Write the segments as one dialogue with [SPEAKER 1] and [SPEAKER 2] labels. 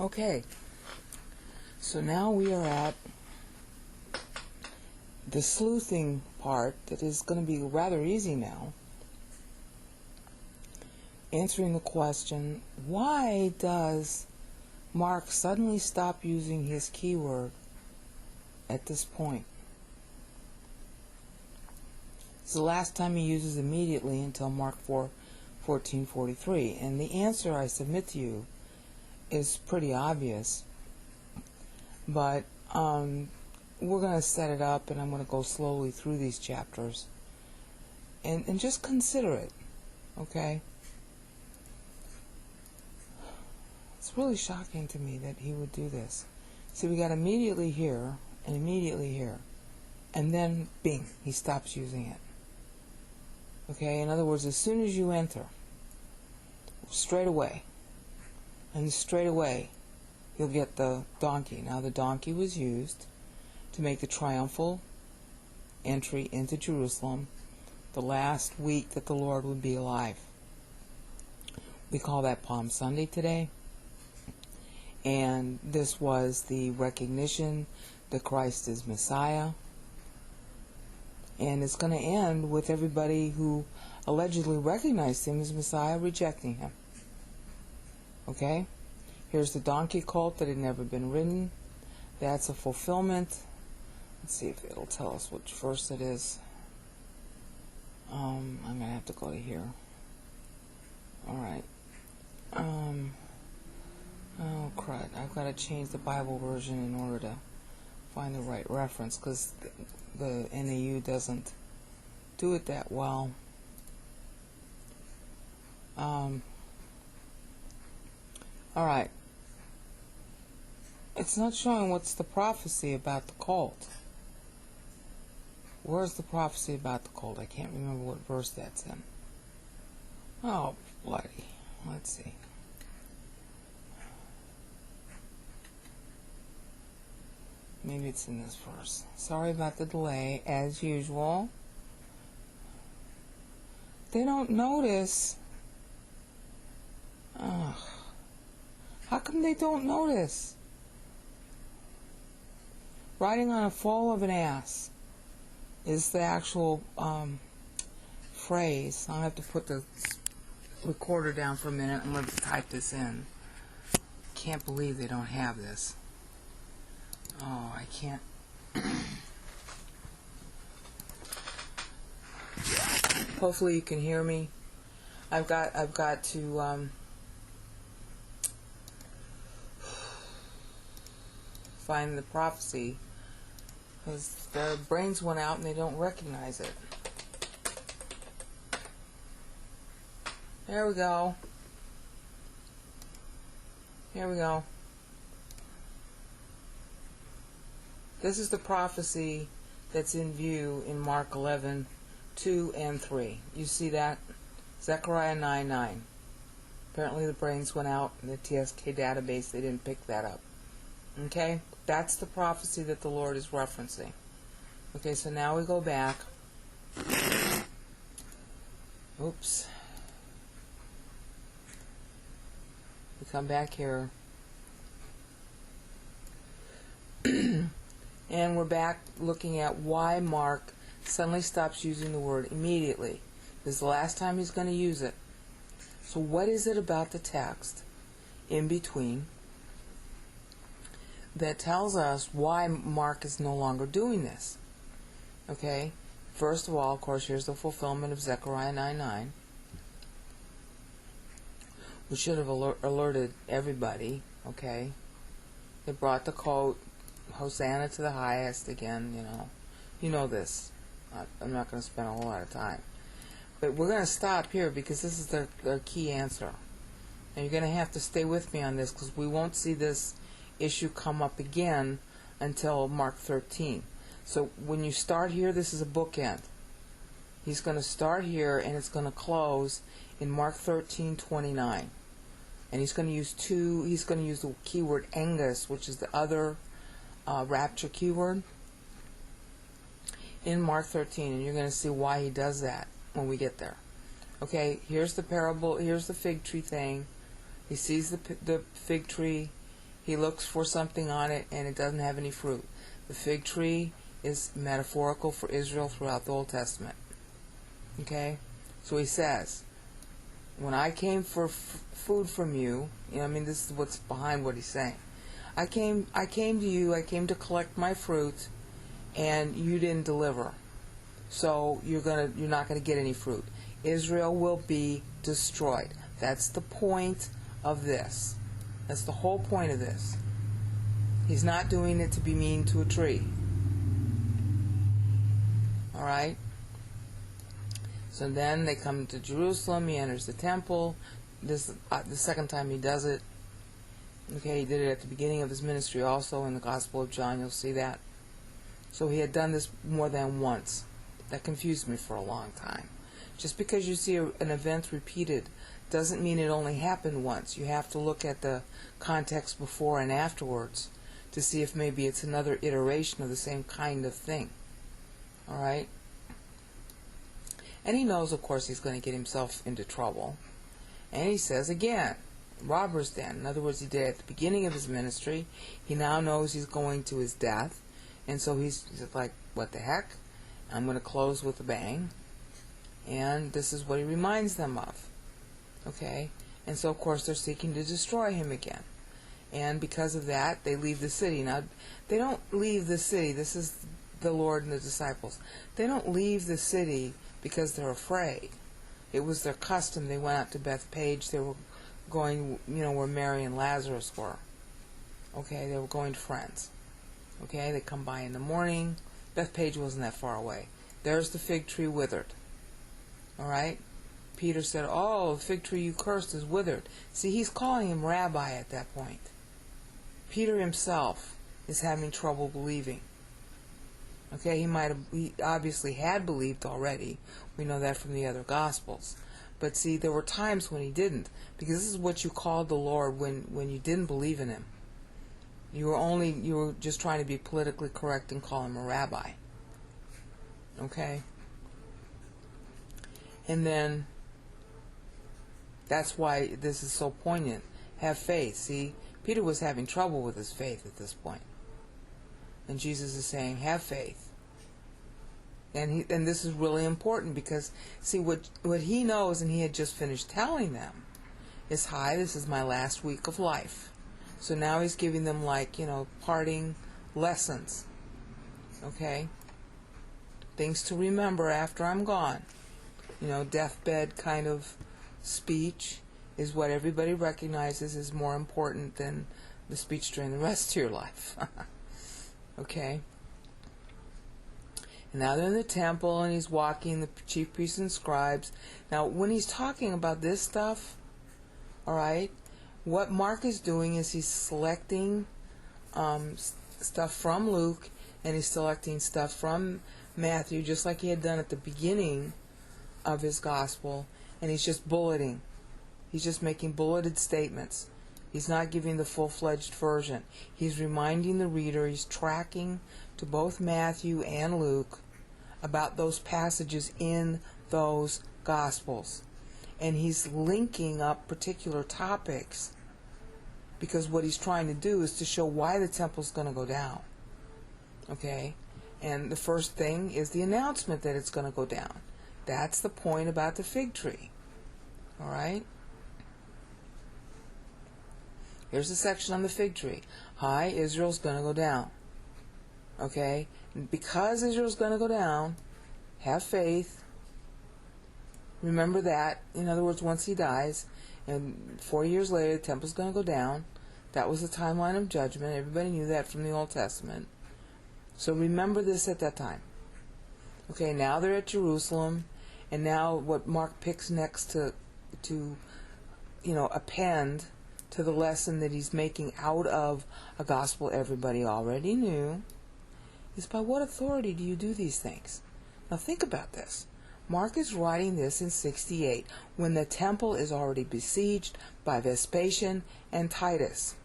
[SPEAKER 1] Okay, so now we are at the sleuthing part that is going to be rather easy now. Answering the question, why does Mark suddenly stop using his keyword at this point? It's the last time he uses immediately until Mark 4:14:43, and the answer I submit to you is pretty obvious, but we're going to set it up, and I'm going to go slowly through these chapters and just consider it, okay? It's really shocking to me that he would do this. See, we got immediately here and immediately here, and then bing, he stops using it. Okay, in other words, as soon as you enter, straight away, and straight away you'll get the donkey. Now the donkey was used to make the triumphal entry into Jerusalem the last week that the Lord would be alive. We call that Palm Sunday today, and this was the recognition that Christ is Messiah, and it's going to end with everybody who allegedly recognized him as Messiah rejecting him. Okay? Here's the donkey colt that had never been ridden. That's a fulfillment. Let's see if it'll tell us which verse it is. I'm going to have to go to here. Alright. Oh crud. I've got to change the Bible version in order to find the right reference, because the NAU doesn't do it that well. Alright. It's not showing what's the prophecy about the colt. Where's the prophecy about the colt? I can't remember what verse that's in. Oh, bloody. Let's see. Maybe it's in this verse. Sorry about the delay, as usual. They don't notice. How come they don't notice? Riding on a foal of an ass is the actual phrase. I'll have to put the recorder down for a minute. I'm going to type this in. Can't believe they don't have this. Oh, I can't. Hopefully you can hear me. I've got to find the prophecy, because their brains went out and they don't recognize it. There we go. Here we go. This is the prophecy that's in view in Mark 11:2 and 3. You see that? Zechariah 9:9. Apparently the brains went out in the TSK database. They didn't pick that up. Okay? That's the prophecy that the Lord is referencing. Okay, so now we go back. Oops. We come back here. And we're back looking at why Mark suddenly stops using the word immediately. This is the last time he's going to use it. So what is it about the text in between that tells us why Mark is no longer doing this? Okay? First of all, of course, here's the fulfillment of Zechariah 9:9. We should have alerted everybody, okay? They brought the coat, Hosanna to the highest again, you know. You know this. I'm not going to spend a whole lot of time. But we're going to stop here because this is their key answer. And you're going to have to stay with me on this, because we won't see this issue come up again until Mark 13. So when you start here, this is a bookend. He's going to start here and it's going to close in Mark 13:29. And he's going to use the keyword Angus, which is the other Rapture keyword, in Mark 13, and you're going to see why he does that when we get there. Okay, here's the parable, here's the fig tree thing. He sees the fig tree, He looks for something on it, and it doesn't have any fruit. The fig tree is metaphorical for Israel throughout the Old Testament. Okay? So he says, when I came for food from you, I mean, this is what's behind what he's saying. I came to you, I came to collect my fruit, and you didn't deliver. So you're not gonna get any fruit. Israel will be destroyed. That's the point of this. That's the whole point of this. He's not doing it to be mean to a tree. Alright? So then they come to Jerusalem. He enters the temple. This the second time he does it. Okay, he did it at the beginning of his ministry also in the Gospel of John. You'll see that. So he had done this more than once. That confused me for a long time. Just because you see an event repeated doesn't mean it only happened once. You have to look at the context before and afterwards to see if maybe it's another iteration of the same kind of thing. Alright? And he knows, of course, he's going to get himself into trouble. And he says again, robber's den. In other words, he did it at the beginning of his ministry. He now knows he's going to his death. And so he's like, what the heck? I'm going to close with a bang. And this is what he reminds them of. Okay? And so, of course, they're seeking to destroy him again. And because of that, they leave the city. Now, they don't leave the city. This is the Lord and the disciples. They don't leave the city because they're afraid. It was their custom. They went out to Bethpage. They were going, where Mary and Lazarus were. Okay? They were going to friends. Okay? They come by in the morning. Bethpage wasn't that far away. There's the fig tree withered. Alright? Peter said, oh, the fig tree you cursed is withered. See, he's calling him rabbi at that point. Peter himself is having trouble believing. Okay, he obviously had believed already. We know that from the other Gospels. But see, there were times when he didn't. Because this is what you called the Lord when you didn't believe in him. You were just trying to be politically correct and call him a rabbi. Okay? And then, that's why this is so poignant. Have faith. See, Peter was having trouble with his faith at this point. And Jesus is saying, have faith. And this is really important because, see, what he knows, and he had just finished telling them, is, hi, this is my last week of life. So now he's giving them, parting lessons. Okay? Things to remember after I'm gone. Deathbed kind of speech is what everybody recognizes is more important than the speech during the rest of your life. Okay? And now they're in the temple, and he's walking, the chief priests and scribes. Now, when he's talking about this stuff, alright, what Mark is doing is he's selecting stuff from Luke, and he's selecting stuff from Matthew, just like he had done at the beginning of his gospel, and he's just bulleting. He's just making bulleted statements. He's not giving the full-fledged version. He's reminding the reader, he's tracking to both Matthew and Luke about those passages in those gospels. And he's linking up particular topics because what he's trying to do is to show why the temple's going to go down. Okay? And the first thing is the announcement that it's going to go down. That's the point about the fig tree. Alright? Here's a section on the fig tree. Hi, Israel's going to go down. Okay? Because Israel's going to go down, have faith. Remember that. In other words, once he dies, and 4 years later, the temple's going to go down. That was the timeline of judgment. Everybody knew that from the Old Testament. So remember this at that time. Okay, now they're at Jerusalem, and now what Mark picks next to append to the lesson that he's making out of a gospel everybody already knew is, by what authority do you do these things? Now think about this. Mark is writing this in 68 when the temple is already besieged by Vespasian and Titus.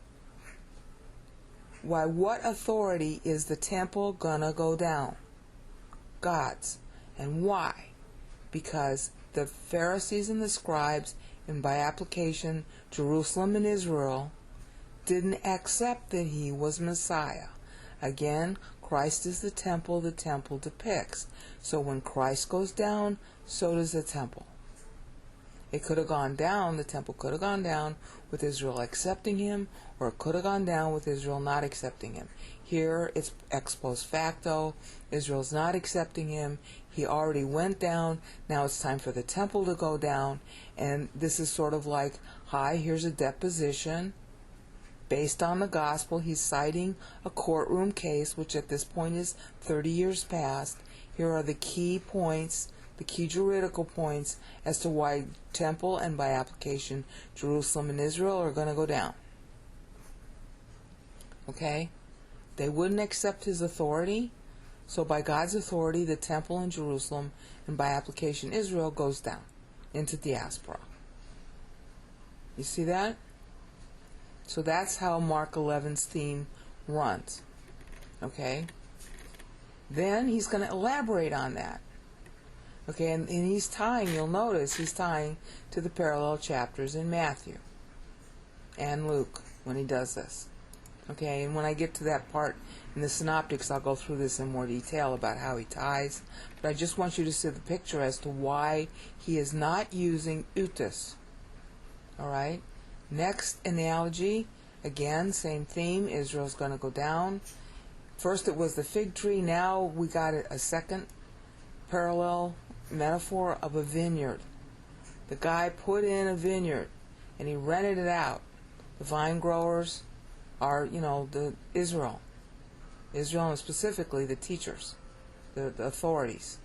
[SPEAKER 1] By what authority is the temple gonna go down? God's. And why? Because the Pharisees and the scribes, and by application Jerusalem and Israel, didn't accept that he was Messiah. Again, Christ is the temple depicts. So when Christ goes down, so does the temple. It could have gone down, the temple could have gone down with Israel accepting him, or it could have gone down with Israel not accepting him. Here, it's ex post facto. Israel's not accepting him. He already went down. Now it's time for the temple to go down. And this is sort of like, hi, here's a deposition. Based on the gospel, he's citing a courtroom case, which at this point is 30 years past. Here are the key points, the key juridical points as to why temple and by application Jerusalem and Israel are going to go down. Okay? They wouldn't accept his authority, so by God's authority, the temple in Jerusalem, and by application Israel goes down into diaspora. You see that? So that's how Mark 11's theme runs. Okay? Then he's going to elaborate on that. Okay, and he's tying, you'll notice, he's tying to the parallel chapters in Matthew and Luke when he does this. Okay, and when I get to that part in the synoptics, I'll go through this in more detail about how he ties. But I just want you to see the picture as to why he is not using EUTHUS. Alright? Next analogy, again, same theme, Israel's going to go down. First it was the fig tree, now we got a second parallel metaphor of a vineyard. The guy put in a vineyard and he rented it out. The vine growers are, the Israel and specifically the teachers, the authorities.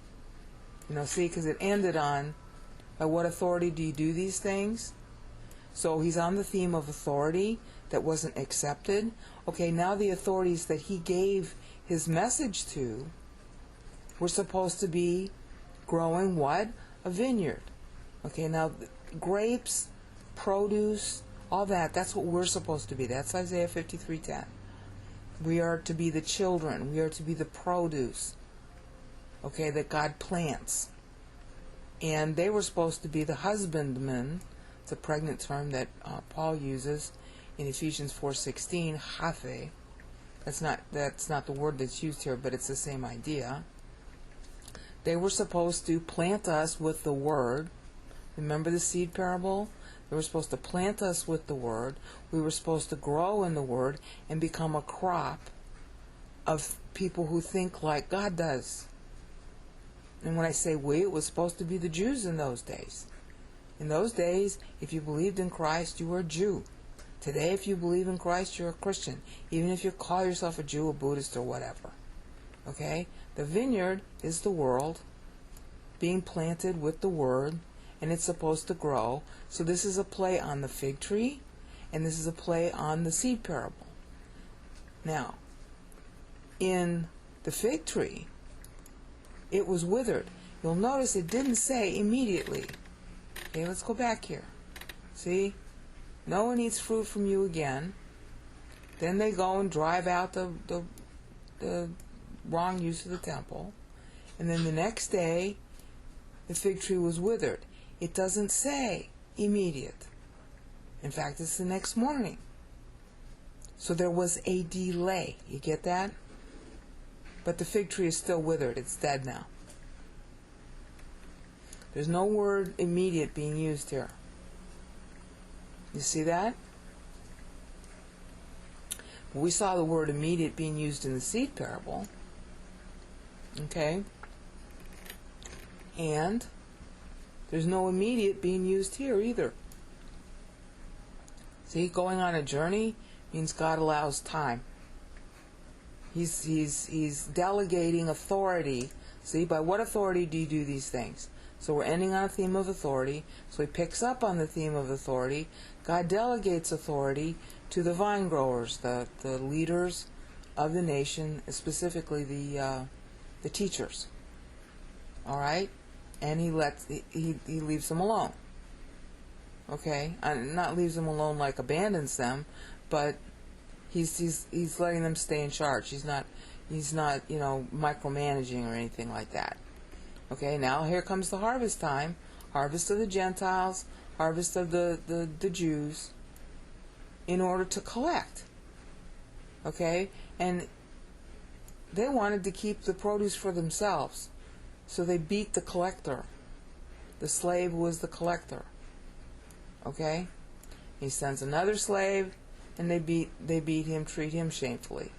[SPEAKER 1] See, because it ended on, by what authority do you do these things? So he's on the theme of authority that wasn't accepted. Okay, now the authorities that he gave his message to were supposed to be growing what? A vineyard. Okay, now grapes, produce, all that, that's what we're supposed to be. That's Isaiah 53:10. We are to be the children. We are to be the produce, okay, that God plants. And they were supposed to be the husbandmen. It's a pregnant term that Paul uses in Ephesians 4:16, hafe. That's not the word that's used here, but it's the same idea. They were supposed to plant us with the word. Remember the seed parable? They were supposed to plant us with the word. We were supposed to grow in the word and become a crop of people who think like God does. And when I say we, it was supposed to be the Jews in those days. In those days, if you believed in Christ, you were a Jew. Today, if you believe in Christ, you're a Christian. Even if you call yourself a Jew, a Buddhist, or whatever. Okay? The vineyard is the world being planted with the word, and it's supposed to grow. So this is a play on the fig tree, and this is a play on the seed parable. Now, in the fig tree, it was withered. You'll notice it didn't say immediately. Okay, let's go back here. See? No one eats fruit from you again. Then they go and drive out the wrong use of the temple. And then the next day, the fig tree was withered. It doesn't say immediate. In fact, it's the next morning. So there was a delay. You get that? But the fig tree is still withered. It's dead now. There's no word immediate being used here. You see that? We saw the word immediate being used in the seed parable. Okay? And there's no immediate being used here either. See, going on a journey means God allows time. He's delegating authority. See, by what authority do you do these things? So we're ending on a theme of authority. So he picks up on the theme of authority. God delegates authority to the vine growers, the leaders of the nation, specifically the teachers. All right, and he leaves them alone. Okay, not leaves them alone like abandons them, but he's letting them stay in charge. He's not micromanaging or anything like that. Okay, now here comes the harvest time. Harvest of the Gentiles, harvest of the Jews. in order to collect. Okay? And they wanted to keep the produce for themselves. So they beat the collector. The slave was the collector. Okay? He sends another slave, and they beat him, treat him shamefully.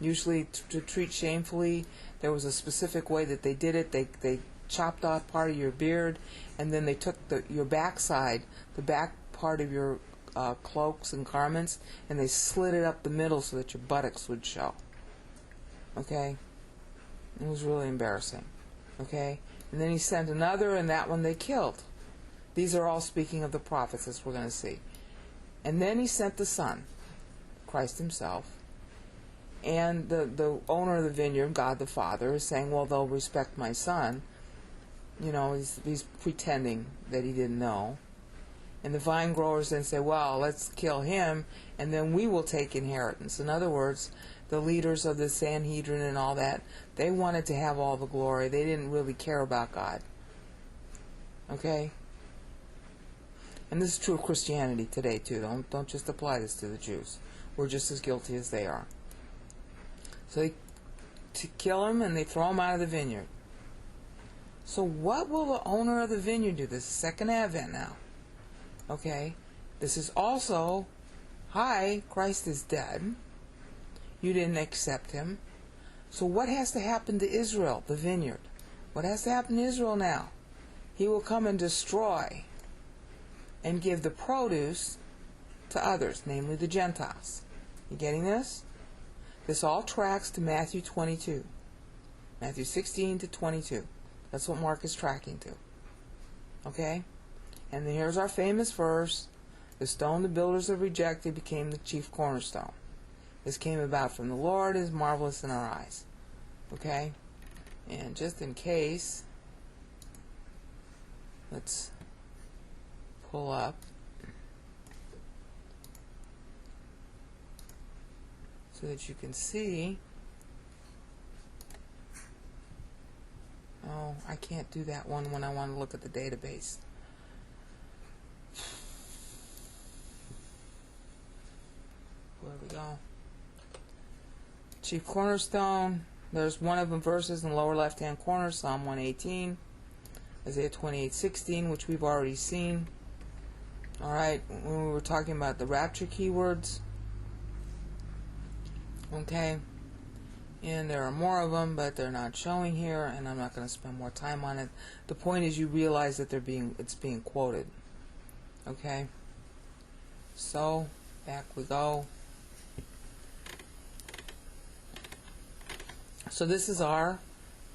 [SPEAKER 1] Usually to treat shamefully, there was a specific way that they did it. They chopped off part of your beard, and then they took your backside, the back part of your cloaks and garments, and they slit it up the middle so that your buttocks would show. Okay? It was really embarrassing. Okay? And then he sent another, and that one they killed. These are all speaking of the prophets, as we're going to see. And then he sent the Son, Christ himself. And the owner of the vineyard, God the Father, is saying, well, they'll respect my Son. You know, he's pretending that he didn't know. And the vine growers then say, well, let's kill him, and then we will take inheritance. In other words, the leaders of the Sanhedrin and all that, they wanted to have all the glory. They didn't really care about God. Okay? And this is true of Christianity today, too. Don't just apply this to the Jews. We're just as guilty as they are. So they kill him, and they throw him out of the vineyard. So what will the owner of the vineyard do? This is second advent now. Okay? This is also, hi, Christ is dead. You didn't accept him. So what has to happen to Israel, the vineyard? What has to happen to Israel now? He will come and destroy and give the produce to others, namely the Gentiles. You getting this? This all tracks to Matthew 22. Matthew 16 to 22. That's what Mark is tracking to. Okay? And then here's our famous verse. The stone the builders have rejected became the chief cornerstone. This came about from the Lord, is marvelous in our eyes. Okay? And just in case, let's pull up so that you can see. Oh, I can't do that one when I want to look at the database. There we go. Chief cornerstone. There's one of them verses in the lower left-hand corner, Psalm 118, Isaiah 28:16, which we've already seen. All right, when we were talking about the rapture keywords. Okay, and there are more of them, but they're not showing here, and I'm not going to spend more time on it. The point is, you realize that it's being quoted. Okay, so back we go. So this is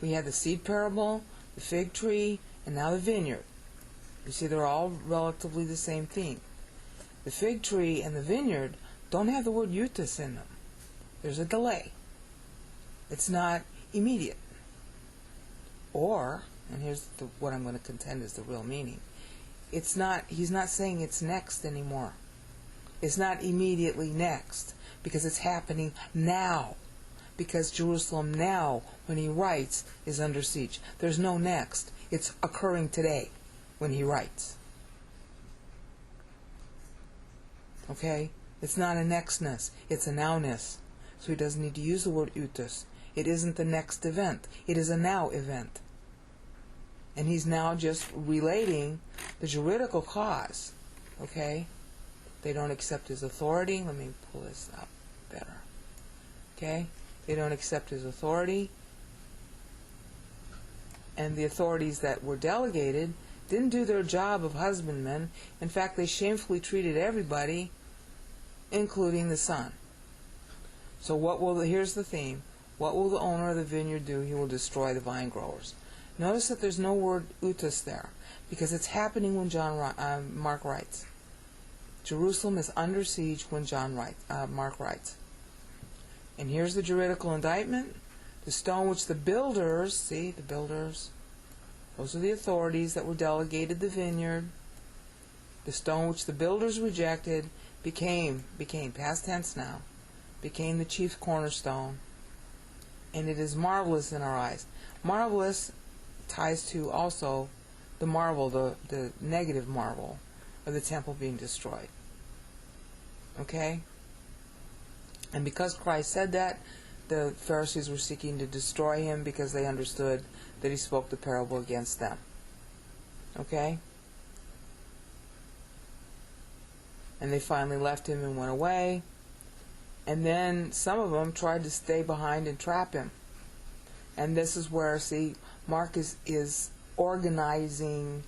[SPEAKER 1] we had the seed parable, the fig tree, and now the vineyard. You see, they're all relatively the same theme. The fig tree and the vineyard don't have the word EUTHUS in them. There's a delay. It's not immediate. Or, and here's what I'm going to contend is the real meaning, he's not saying it's next anymore. It's not immediately next, because it's happening now. Because Jerusalem now, when he writes, is under siege. There's no next. It's occurring today when he writes. Okay? It's not a nextness. It's a nowness. So he doesn't need to use the word EUTHUS. It isn't the next event. It is a now event. And he's now just relating the juridical cause. Okay? They don't accept his authority. Let me pull this up better. Okay? They don't accept his authority. And the authorities that were delegated didn't do their job of husbandmen. In fact, they shamefully treated everybody, including the Son. So here's the theme. What will the owner of the vineyard do? He will destroy the vine growers. Notice that there's no word EUTHUS there, because it's happening when Mark writes. Jerusalem is under siege when Mark writes. And here's the juridical indictment. The stone which the builders, see, the builders, those are the authorities that were delegated the vineyard. The stone which the builders rejected became past tense now, became the chief cornerstone. And it is marvelous in our eyes. Marvelous ties to also the marvel, the negative marvel of the temple being destroyed. Okay? And because Christ said that, the Pharisees were seeking to destroy him because they understood that he spoke the parable against them. Okay? And they finally left him and went away. And then some of them tried to stay behind and trap him. And this is where, see, Mark is organizing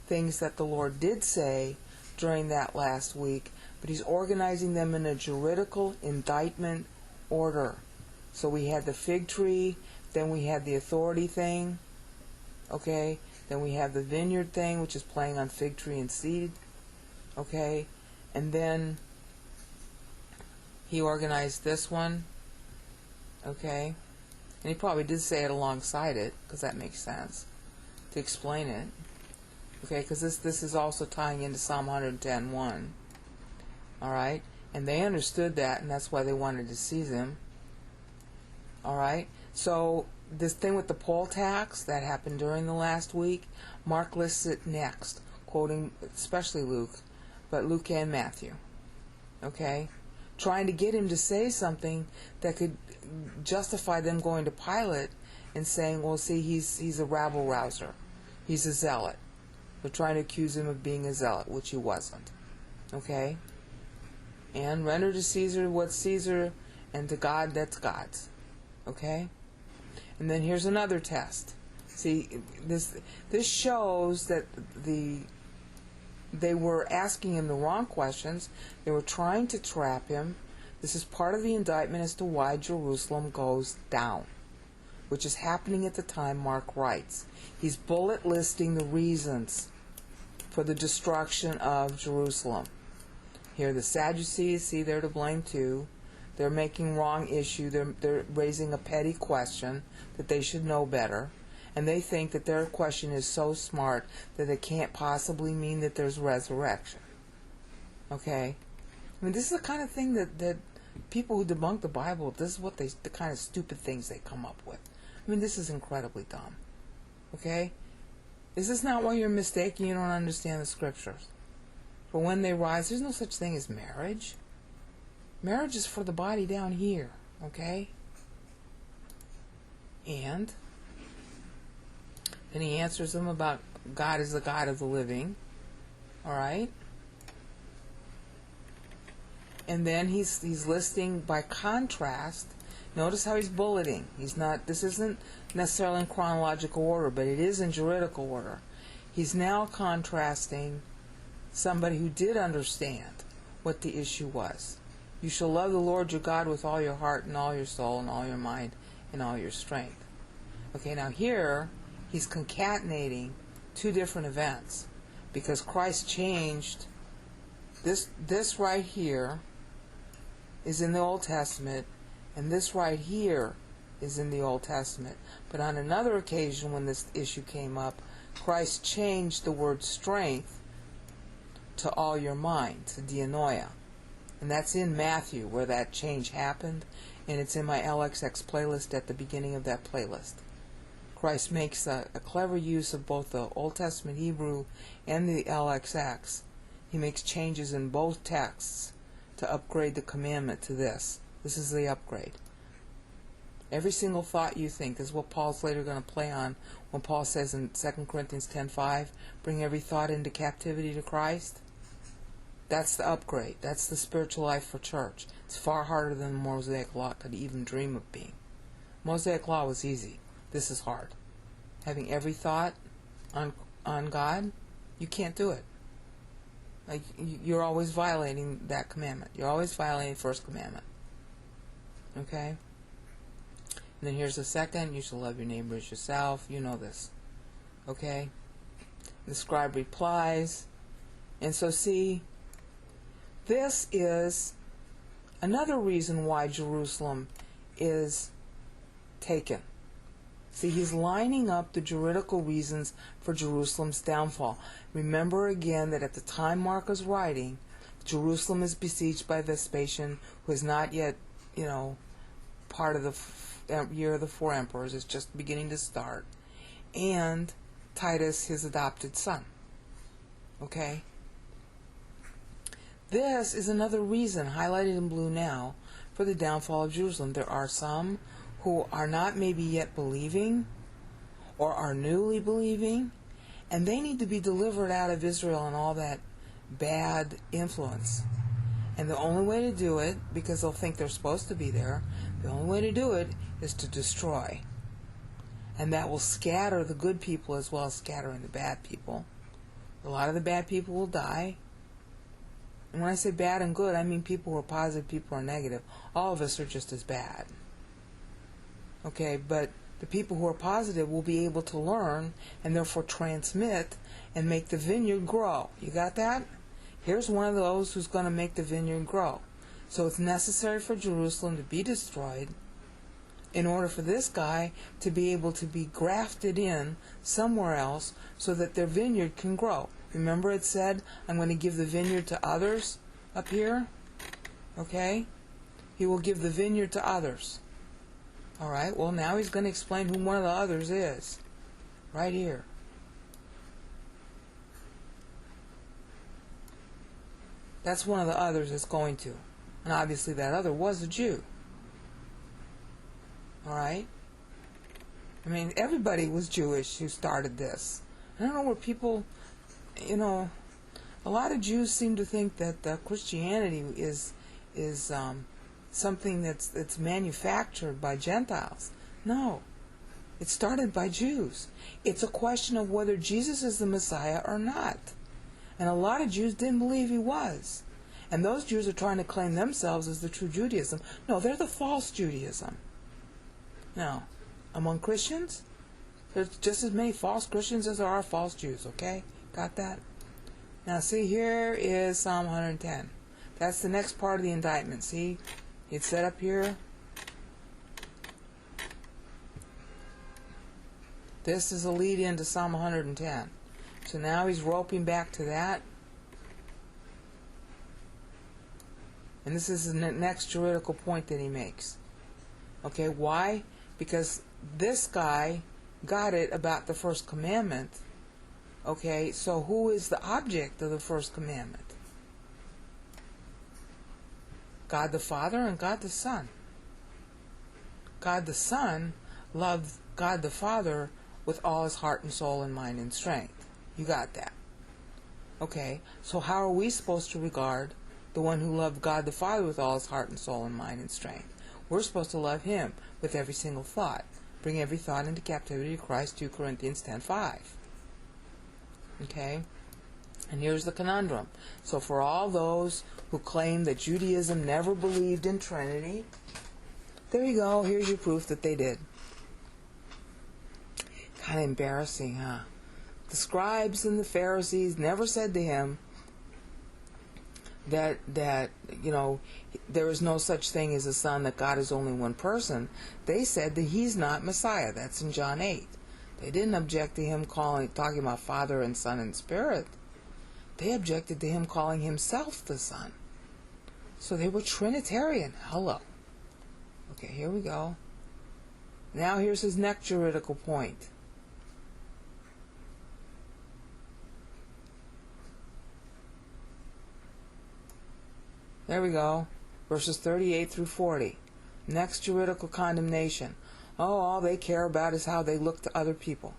[SPEAKER 1] things that the Lord did say during that last week, but he's organizing them in a juridical indictment order. So we had the fig tree, then we had the authority thing, okay? Then we have the vineyard thing, which is playing on fig tree and seed, okay? And then he organized this one, okay? And he probably did say it alongside it, because that makes sense, to explain it. Okay, because this is also tying into Psalm 110:1. Alright? And they understood that, and that's why they wanted to seize him. Alright? So, this thing with the poll tax, that happened during the last week, Mark lists it next, quoting especially Luke, but Luke and Matthew. Okay? Trying to get him to say something that could justify them going to Pilate and saying, well, see, he's a rabble-rouser. He's a zealot. They're trying to accuse him of being a zealot, which he wasn't. Okay? And render to Caesar what's Caesar, and to God that's God's. Okay? And then here's another test. See, this shows that they were asking him the wrong questions. They were trying to trap him. This is part of the indictment as to why Jerusalem goes down, which is happening at the time Mark writes. He's bullet listing the reasons for the destruction of Jerusalem. Here the Sadducees, see, they're to blame too. They're making wrong issue. They're raising a petty question that they should know better. And they think that their question is so smart that it can't possibly mean that there's resurrection. Okay? I mean, this is the kind of thing that people who debunk the Bible, this is what the kind of stupid things they come up with. I mean, this is incredibly dumb. Okay? Is this not why you're mistaken? You don't understand the scriptures. For when they rise, there's no such thing as marriage. Marriage is for the body down here. Okay? And then he answers them about God is the God of the living. Alright? And then he's listing by contrast. Notice how he's bulleting. This isn't necessarily in chronological order, but it is in juridical order. He's now contrasting somebody who did understand what the issue was. You shall love the Lord your God with all your heart and all your soul and all your mind and all your strength. Okay, now here he's concatenating two different events because Christ changed this right here is in the Old Testament, and this right here is in the Old Testament. But on another occasion when this issue came up, Christ changed the word strength to all your mind, to dianoia. And that's in Matthew where that change happened, and it's in my LXX playlist at the beginning of that playlist. Christ makes a clever use of both the Old Testament Hebrew and the LXX. He makes changes in both texts to upgrade the commandment to this. This is the upgrade. Every single thought you think, this is what Paul's later going to play on when Paul says in 2 Corinthians 10:5, bring every thought into captivity to Christ. That's the upgrade. That's the spiritual life for church. It's far harder than the Mosaic Law could even dream of being. Mosaic Law was easy. This is hard. Having every thought on God, you can't do it. Like, you're always violating that commandment. You're always violating the first commandment. Okay? And then here's the second. You shall love your neighbor as yourself. You know this. Okay? The scribe replies. And so see, this is another reason why Jerusalem is taken. See, he's lining up the juridical reasons for Jerusalem's downfall. Remember again that at the time Mark was writing, Jerusalem is besieged by Vespasian, who is not yet, part of the year of the 4 emperors. It's just beginning to start. And Titus, his adopted son. Okay? This is another reason, highlighted in blue now, for the downfall of Jerusalem. There are some who are not maybe yet believing, or are newly believing, and they need to be delivered out of Israel and all that bad influence. And the only way to do it, because they'll think they're supposed to be there, the only way to do it is to destroy. And that will scatter the good people as well as scattering the bad people. A lot of the bad people will die. And when I say bad and good, I mean people who are positive, people who are negative. All of us are just as bad. Okay, but the people who are positive will be able to learn and therefore transmit and make the vineyard grow. You got that? Here's one of those who's going to make the vineyard grow. So it's necessary for Jerusalem to be destroyed in order for this guy to be able to be grafted in somewhere else so that their vineyard can grow. Remember it said, I'm going to give the vineyard to others up here? Okay? He will give the vineyard to others. Alright, well now he's going to explain who one of the others is. Right here. That's one of the others it's going to. And obviously that other was a Jew. Alright? I mean, everybody was Jewish who started this. I don't know where people, a lot of Jews seem to think that Christianity is something that's manufactured by Gentiles. No. It started by Jews. It's a question of whether Jesus is the Messiah or not. And a lot of Jews didn't believe he was. And those Jews are trying to claim themselves as the true Judaism. No, they're the false Judaism. Now, among Christians, there's just as many false Christians as there are false Jews, okay? Got that? Now, see, here is Psalm 110. That's the next part of the indictment. See, it's set up here. This is a lead into Psalm 110. So now he's roping back to that. And this is the next juridical point that he makes. Okay, why? Because this guy got it about the first commandment. Okay, so who is the object of the first commandment? God the Father and God the Son. God the Son loved God the Father with all his heart and soul and mind and strength. You got that. Okay, so how are we supposed to regard the one who loved God the Father with all his heart and soul and mind and strength? We're supposed to love him with every single thought. Bring every thought into captivity to Christ, 2 Corinthians 10:5. Okay? And here's the conundrum. So for all those who claim that Judaism never believed in Trinity, there you go. Here's your proof that they did. Kind of embarrassing, huh? The scribes and the Pharisees never said to him that there is no such thing as a son, that God is only one person. They said that he's not Messiah. That's in John 8. They didn't object to him talking about Father and Son and Spirit. They objected to him calling himself the Son. So they were Trinitarian. Hello. Okay, here we go. Now here's his next juridical point. There we go. Verses 38 through 40. Next juridical condemnation. Oh, all they care about is how they look to other people.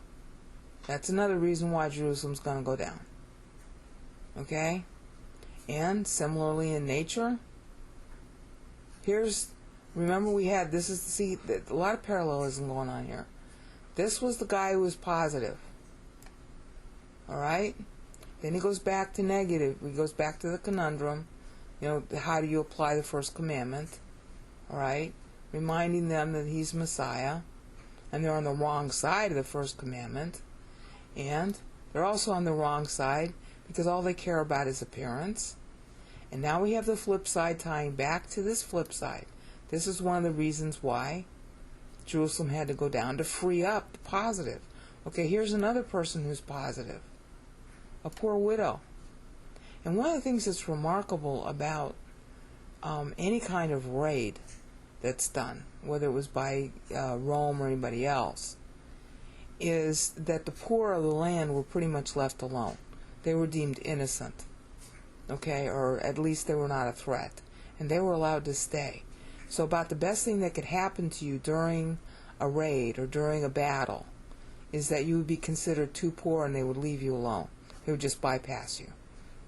[SPEAKER 1] That's another reason why Jerusalem's going to go down. Okay? And similarly in nature, remember we had, a lot of parallelism going on here. This was the guy who was positive. Alright? Then he goes back to negative. He goes back to the conundrum. How do you apply the first commandment? Alright? Reminding them that he's Messiah. And they're on the wrong side of the first commandment. And they're also on the wrong side because all they care about is appearance. And now we have the flip side tying back to this flip side. This is one of the reasons why Jerusalem had to go down, to free up the positive. Okay, here's another person who's positive. A poor widow. And one of the things that's remarkable about any kind of raid that's done, whether it was by Rome or anybody else, is that the poor of the land were pretty much left alone. They were deemed innocent. okay, or at least they were not a threat, and they were allowed to stay. So about the best thing that could happen to you during a raid or during a battle is that you would be considered too poor and they would leave you alone. They would just bypass you.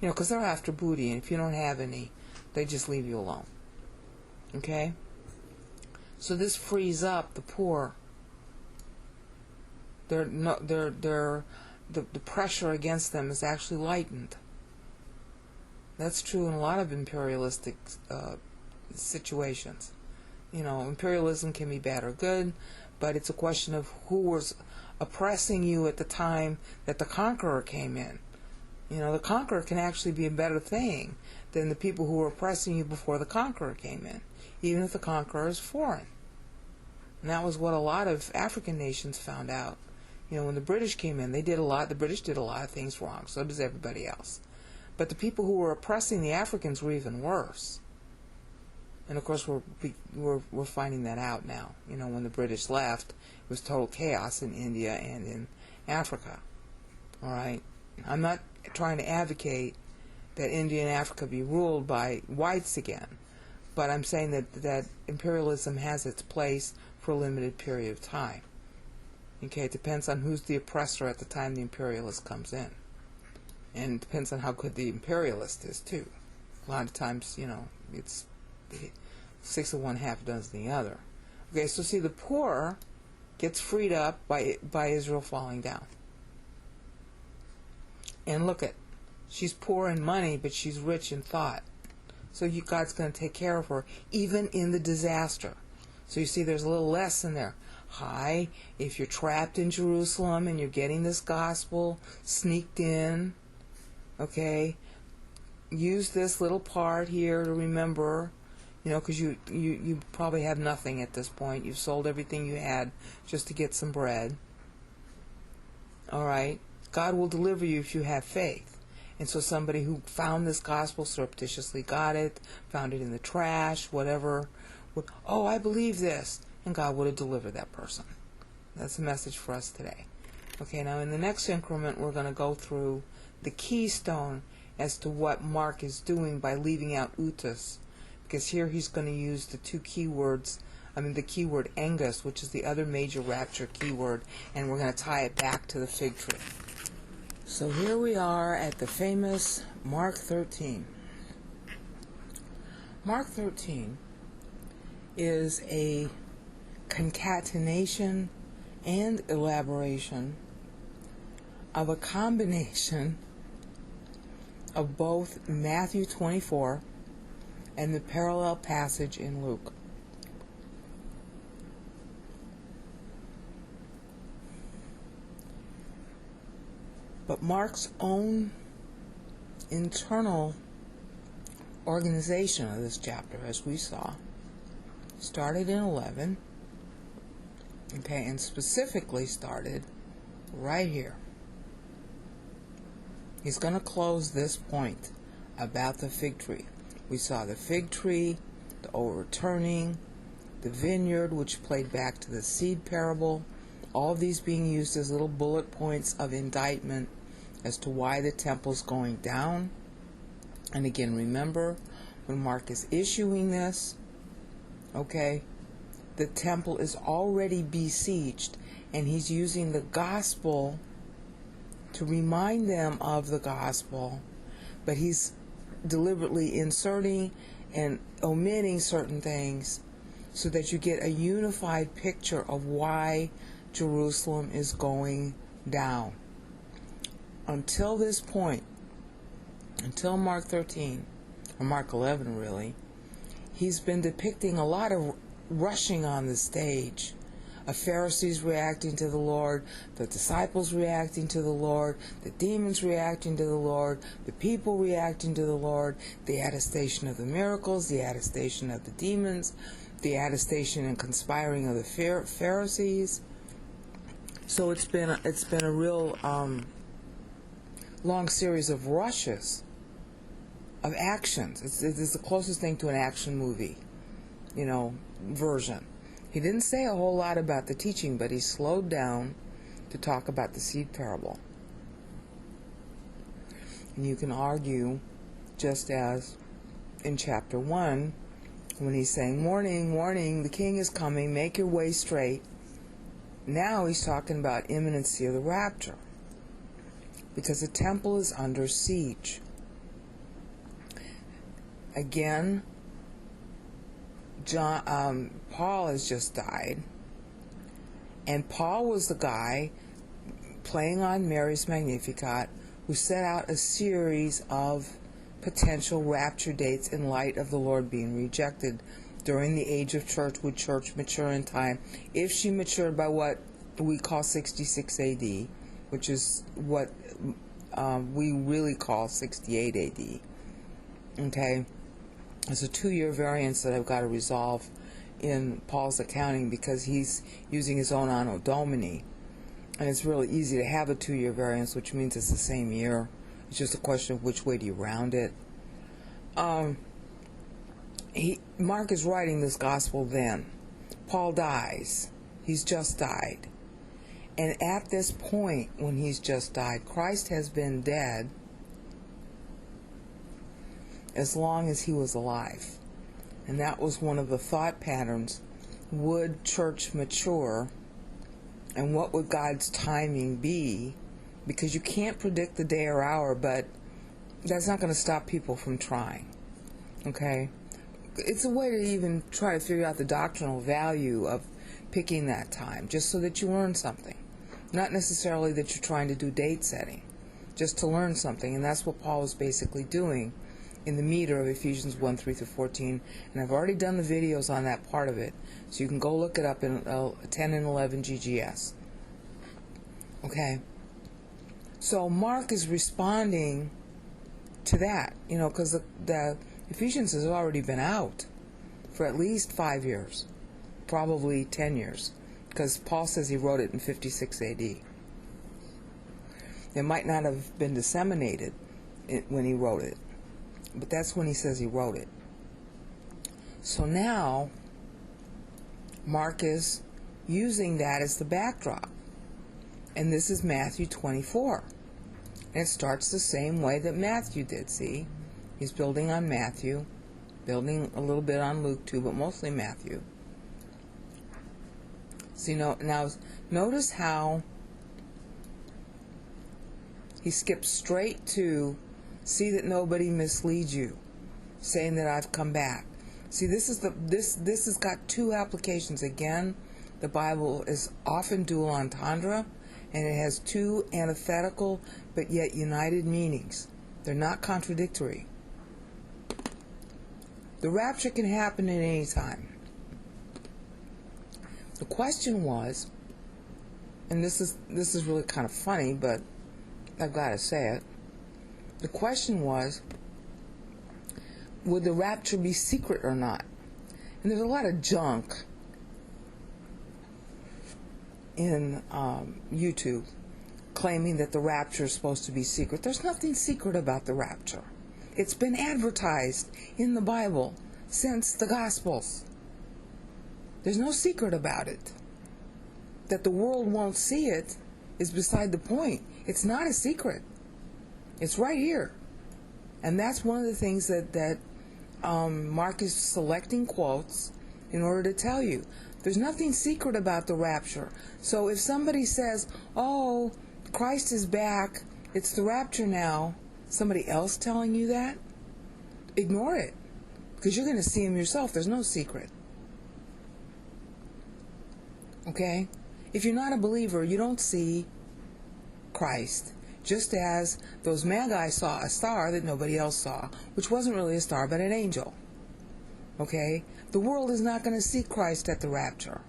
[SPEAKER 1] You know, because they're after booty, and if you don't have any, they just leave you alone. Okay? So this frees up the poor. The pressure against them is actually lightened. That's true in a lot of imperialistic situations. You know, imperialism can be bad or good, but it's a question of who was oppressing you at the time that the conqueror came in. You know, the conqueror can actually be a better thing than the people who were oppressing you before the conqueror came in, even if the conqueror is foreign. And that was what a lot of African nations found out. You know, when the British came in, the British did a lot of things wrong, so does everybody else. But the people who were oppressing the Africans were even worse. And of course, we're finding that out now. You know, when the British left, it was total chaos in India and in Africa. All right? I'm not trying to advocate that India and Africa be ruled by whites again, but I'm saying that imperialism has its place for a limited period of time. Okay, it depends on who's the oppressor at the time the imperialist comes in. And it depends on how good the imperialist is, too. A lot of times, you know, it's 6 of one, half a dozen the other. Okay, so see, the poor gets freed up by Israel falling down. And look at, she's poor in money, but she's rich in thought. So God's going to take care of her, even in the disaster. So you see, there's a little lesson there. Hi, if you're trapped in Jerusalem and you're getting this gospel sneaked in, okay, use this little part here to remember, you know, because you probably have nothing at this point. You've sold everything you had just to get some bread. All right, God will deliver you if you have faith. And so somebody who found this gospel surreptitiously got it, found it in the trash, whatever, oh, I believe this, and God would have delivered that person. That's the message for us today. Okay, now in the next increment, we're going to go through the keystone as to what Mark is doing by leaving out EUTHUS, because here he's going to use the two keywords, the keyword Angus, which is the other major rapture keyword, and we're going to tie it back to the fig tree. So here we are at the famous Mark 13. Mark 13 is a concatenation and elaboration of a combination of both Matthew 24 and the parallel passage in Luke. But Mark's own internal organization of this chapter, as we saw, started in 11, okay, and specifically started right here. He's going to close this point about the fig tree. We saw the fig tree, the overturning, the vineyard, which played back to the seed parable, all of these being used as little bullet points of indictment as to why the temple's going down. And again, remember, when Mark is issuing this, okay, the temple is already besieged, and he's using the gospel to remind them of the gospel, but he's deliberately inserting and omitting certain things so that you get a unified picture of why Jerusalem is going down. Until this point, until Mark 13, or Mark 11 really, he's been depicting a lot of rushing on the stage, of Pharisees reacting to the Lord, the disciples reacting to the Lord, the demons reacting to the Lord, the people reacting to the Lord, the attestation of the miracles, the attestation of the demons, the attestation and conspiring of the Pharisees. So it's been a real long series of rushes, of actions. It's the closest thing to an action movie, version. He didn't say a whole lot about the teaching, but he slowed down to talk about the seed parable. And you can argue just as in chapter 1, when he's saying, warning, warning, the king is coming, make your way straight. Now he's talking about imminency of the rapture, because the temple is under siege. Again, Paul has just died, and Paul was the guy playing on Mary's Magnificat who set out a series of potential rapture dates in light of the Lord being rejected during the age of church. Would church mature in time? If she matured by what we call 66 AD, which is what we really call 68 AD. Okay? There's a 2-year variance that I've got to resolve in Paul's accounting, because he's using his own Anno Domini. And it's really easy to have a 2-year variance, which means it's the same year. It's just a question of which way do you round it. Mark is writing this gospel then. Paul dies. He's just died. And at this point, when he's just died, Christ has been dead as long as he was alive. And that was one of the thought patterns. Would church mature? And what would God's timing be? Because you can't predict the day or hour, but that's not going to stop people from trying. Okay? It's a way to even try to figure out the doctrinal value of picking that time, just so that you learn something. Not necessarily that you're trying to do date setting, just to learn something. And that's what Paul was basically doing in the meter of Ephesians 1, 3-14. And I've already done the videos on that part of it, so you can go look it up in 10 and 11 GGS. Okay? So Mark is responding to that, because the Ephesians has already been out for at least 5 years, probably 10 years, because Paul says he wrote it in 56 AD. It might not have been disseminated when he wrote it, but that's when he says he wrote it. So now Mark is using that as the backdrop. And this is Matthew 24. And it starts the same way that Matthew did, see? He's building on Matthew, building a little bit on Luke too, but mostly Matthew. So now notice how he skips straight to, see that nobody misleads you, saying that I've come back. See, this has got two applications. Again, the Bible is often dual entendre, and it has two antithetical but yet united meanings. They're not contradictory. The rapture can happen at any time. The question was, and this is really kind of funny, but I've got to say it. The question was, would the rapture be secret or not? And there's a lot of junk in YouTube claiming that the rapture is supposed to be secret. There's nothing secret about the rapture. It's been advertised in the Bible since the Gospels. There's no secret about it. That the world won't see it is beside the point. It's not a secret. It's right here. And that's one of the things that Mark is selecting quotes in order to tell you. There's nothing secret about the rapture. So if somebody says, oh, Christ is back, it's the rapture now, somebody else telling you that, ignore it. Because you're going to see him yourself. There's no secret. Okay? If you're not a believer, you don't see Christ. Just as those magi saw a star that nobody else saw, which wasn't really a star, but an angel. Okay? The world is not going to see Christ at the rapture.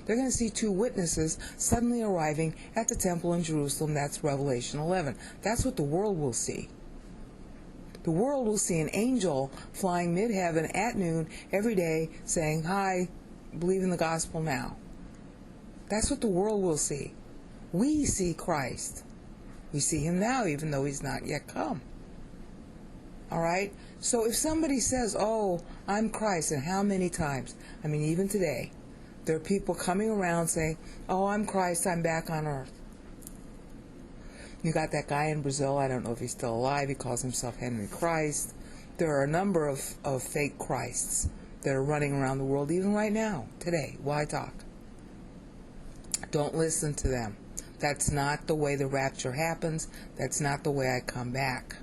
[SPEAKER 1] They're going to see two witnesses suddenly arriving at the temple in Jerusalem. That's Revelation 11. That's what the world will see. The world will see an angel flying mid-heaven at noon every day saying, hi, believe in the gospel now. That's what the world will see. We see Christ. We see him now, even though he's not yet come. All right? So if somebody says, oh, I'm Christ, and how many times? I mean, even today, there are people coming around saying, oh, I'm Christ, I'm back on earth. You got that guy in Brazil, I don't know if he's still alive, he calls himself Henry Christ. There are a number of fake Christs that are running around the world, even right now, today, while I talk. Don't listen to them. That's not the way the rapture happens. That's not the way I come back.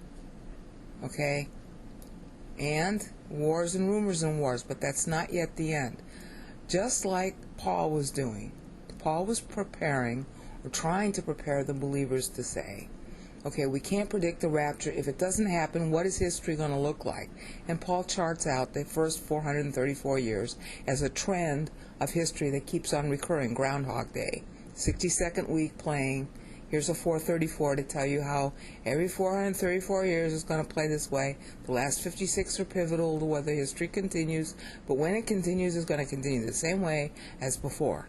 [SPEAKER 1] Okay? And wars and rumors and wars, but that's not yet the end. Just like Paul was doing. Paul was preparing, or trying to prepare the believers to say, okay, we can't predict the rapture. If it doesn't happen, what is history going to look like? And Paul charts out the first 434 years as a trend of history that keeps on recurring. Groundhog Day, 62nd week playing. Here's a 434 to tell you how every 434 years is going to play this way. The last 56 are pivotal to whether history continues, but when it continues, it's going to continue the same way as before.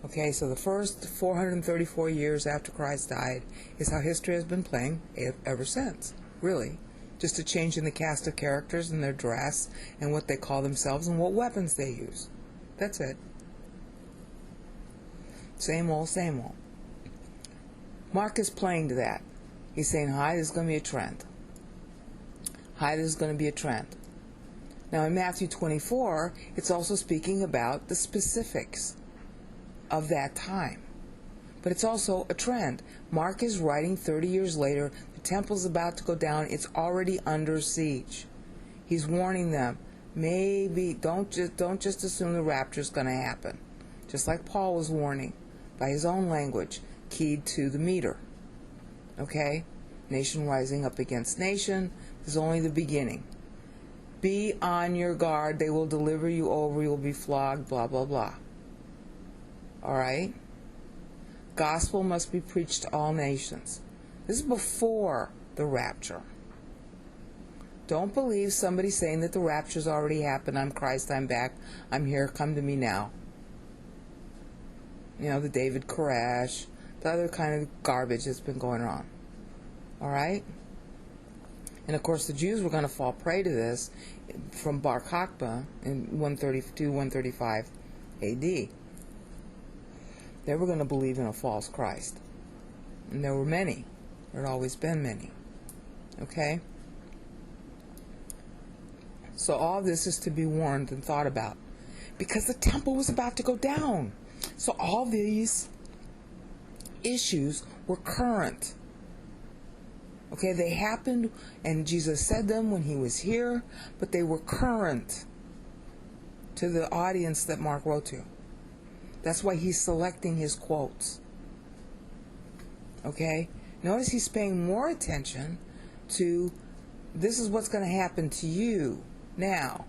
[SPEAKER 1] Okay, so the first 434 years after Christ died is how history has been playing ever since, really. Just a change in the cast of characters and their dress and what they call themselves and what weapons they use. That's it. Same old, same old. Mark is playing to that. He's saying, hi, this is going to be a trend. Hi, this is going to be a trend. Now in Matthew 24, it's also speaking about the specifics of that time. But it's also a trend. Mark is writing 30 years later. The temple's about to go down. It's already under siege. He's warning them, maybe don't just assume the rapture is going to happen. Just like Paul was warning by his own language, keyed to the meter. Okay? Nation rising up against nation. This is only the beginning. Be on your guard. They will deliver you over. You will be flogged, blah, blah, blah. Alright? Gospel must be preached to all nations. This is before the rapture. Don't believe somebody saying that the rapture's already happened. I'm Christ, I'm back, I'm here, come to me now. You know, the David Koresh, the other kind of garbage that's been going on. Alright? And of course the Jews were going to fall prey to this from Bar Kokhba in 132, 135 AD. They were going to believe in a false Christ. And there were many. There had always been many. Okay? So all this is to be warned and thought about. Because the temple was about to go down. So all these issues were current. Okay, they happened and Jesus said them when he was here, but they were current to the audience that Mark wrote to. That's why he's selecting his quotes. Okay? Notice he's paying more attention to this is what's going to happen to you now.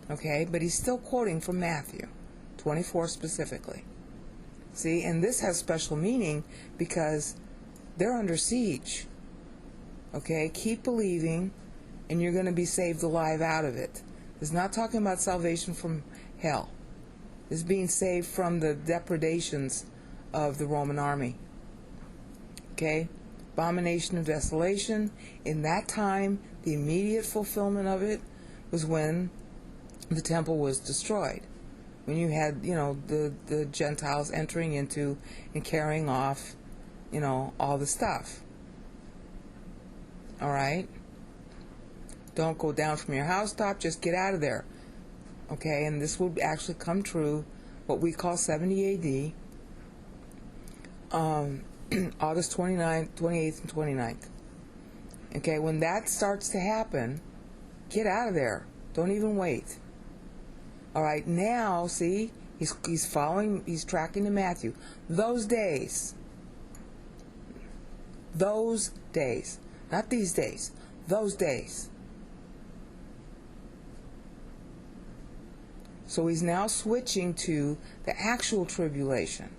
[SPEAKER 1] Okay? But he's still quoting from Matthew 24 specifically. See? And this has special meaning because they're under siege. Okay? Keep believing and you're going to be saved alive out of it. It's not talking about salvation from hell. Is being saved from the depredations of the Roman army. Okay? Abomination of desolation. In that time, the immediate fulfillment of it was when the temple was destroyed. When you had, the Gentiles entering into and carrying off, all the stuff. Alright? Don't go down from your housetop, just get out of there. Okay, and this will actually come true, what we call 70 AD, August 29th, 28th, and 29th. Okay, when that starts to happen, get out of there. Don't even wait. Alright, now, see, he's tracking to Matthew. Those days, not these days, those days. So he's now switching to the actual tribulation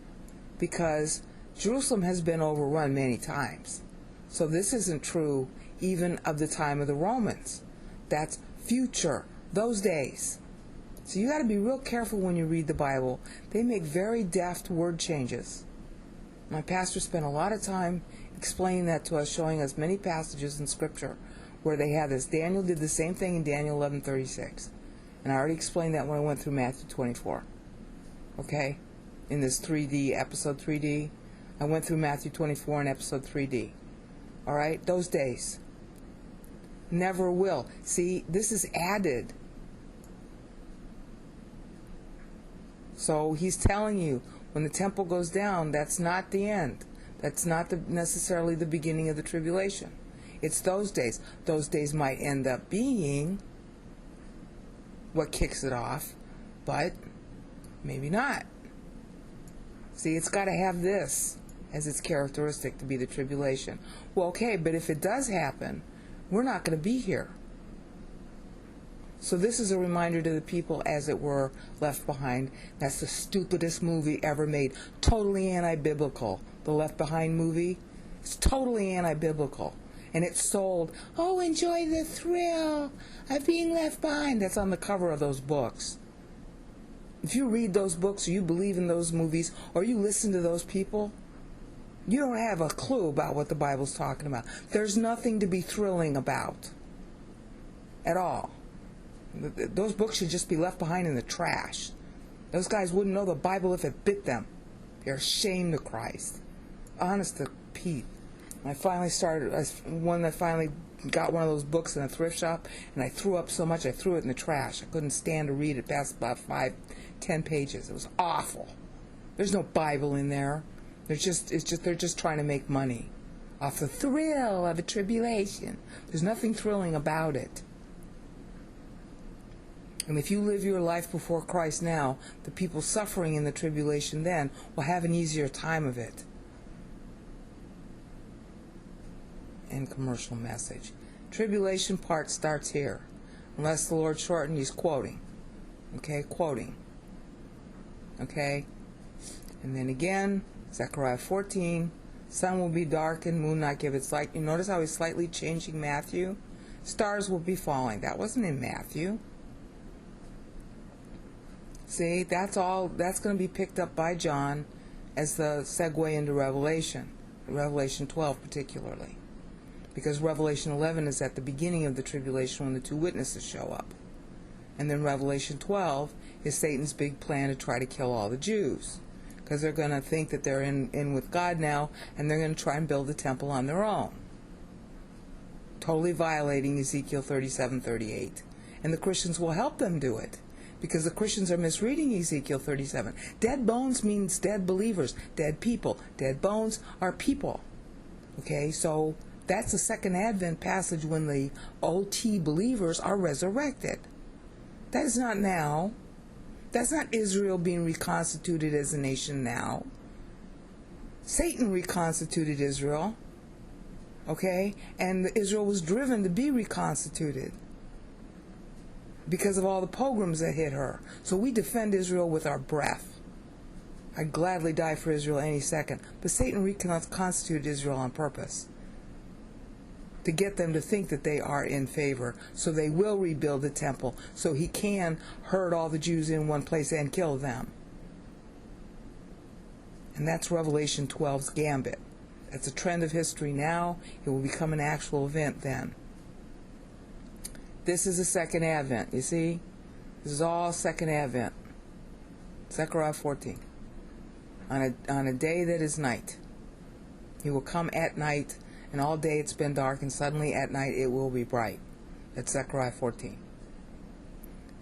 [SPEAKER 1] because Jerusalem has been overrun many times. So this isn't true even of the time of the Romans. That's future, those days. So you got to be real careful when you read the Bible. They make very deft word changes. My pastor spent a lot of time explaining that to us, showing us many passages in Scripture where they have this. Daniel did the same thing in Daniel 11:36. And I already explained that when I went through Matthew 24. Okay? In this 3D, episode 3D. I went through Matthew 24 in episode 3D. Alright? Those days. Never will. See, this is added. So he's telling you, when the temple goes down, that's not the end. That's not necessarily the beginning of the tribulation. It's those days. Those days might end up being what kicks it off, but maybe not. See, it's got to have this as its characteristic to be the tribulation. Well, okay, but if it does happen, we're not going to be here. So this is a reminder to the people, as it were, left behind. That's the stupidest movie ever made. Totally anti-biblical. The Left Behind movie. It's totally anti-biblical. And it's sold, oh, enjoy the thrill of being left behind. That's on the cover of those books. If you read those books, or you believe in those movies, or you listen to those people, you don't have a clue about what the Bible's talking about. There's nothing to be thrilling about at all. Those books should just be left behind in the trash. Those guys wouldn't know the Bible if it bit them. They're ashamed of Christ. Honest to Pete. I finally got one of those books in a thrift shop, and I threw up so much I threw it in the trash. I couldn't stand to read it past about 5-10 pages. It was awful. There's no Bible in there. They're just trying to make money off the thrill of a tribulation. There's nothing thrilling about it. And if you live your life before Christ now, the people suffering in the tribulation then will have an easier time of it. End commercial message. Tribulation part starts here. Unless the Lord shorten, he's quoting. Okay, quoting. Okay? And then again, Zechariah 14, sun will be darkened, moon not give its light. You notice how he's slightly changing Matthew? Stars will be falling. That wasn't in Matthew. See, that's going to be picked up by John as the segue into Revelation 12 particularly. Because Revelation 11 is at the beginning of the tribulation when the two witnesses show up. And then Revelation 12 is Satan's big plan to try to kill all the Jews. Because they're going to think that they're in with God now, and they're going to try and build a temple on their own. Totally violating Ezekiel 37:38. And the Christians will help them do it. Because the Christians are misreading Ezekiel 37. Dead bones means dead believers, dead people. Dead bones are people. Okay, so that's the second Advent passage when the OT believers are resurrected. That is not now. That's not Israel being reconstituted as a nation now. Satan reconstituted Israel. Okay, and Israel was driven to be reconstituted because of all the pogroms that hit her. So we defend Israel with our breath. I'd gladly die for Israel any second. But Satan reconstituted Israel on purpose to get them to think that they are in favor. So they will rebuild the temple so he can herd all the Jews in one place and kill them. And that's Revelation 12's gambit. That's a trend of history now. It will become an actual event then. This is the second Advent, you see? This is all second Advent. Zechariah 14. On a day that is night. He will come at night, and all day it's been dark, and suddenly at night it will be bright. That's Zechariah 14.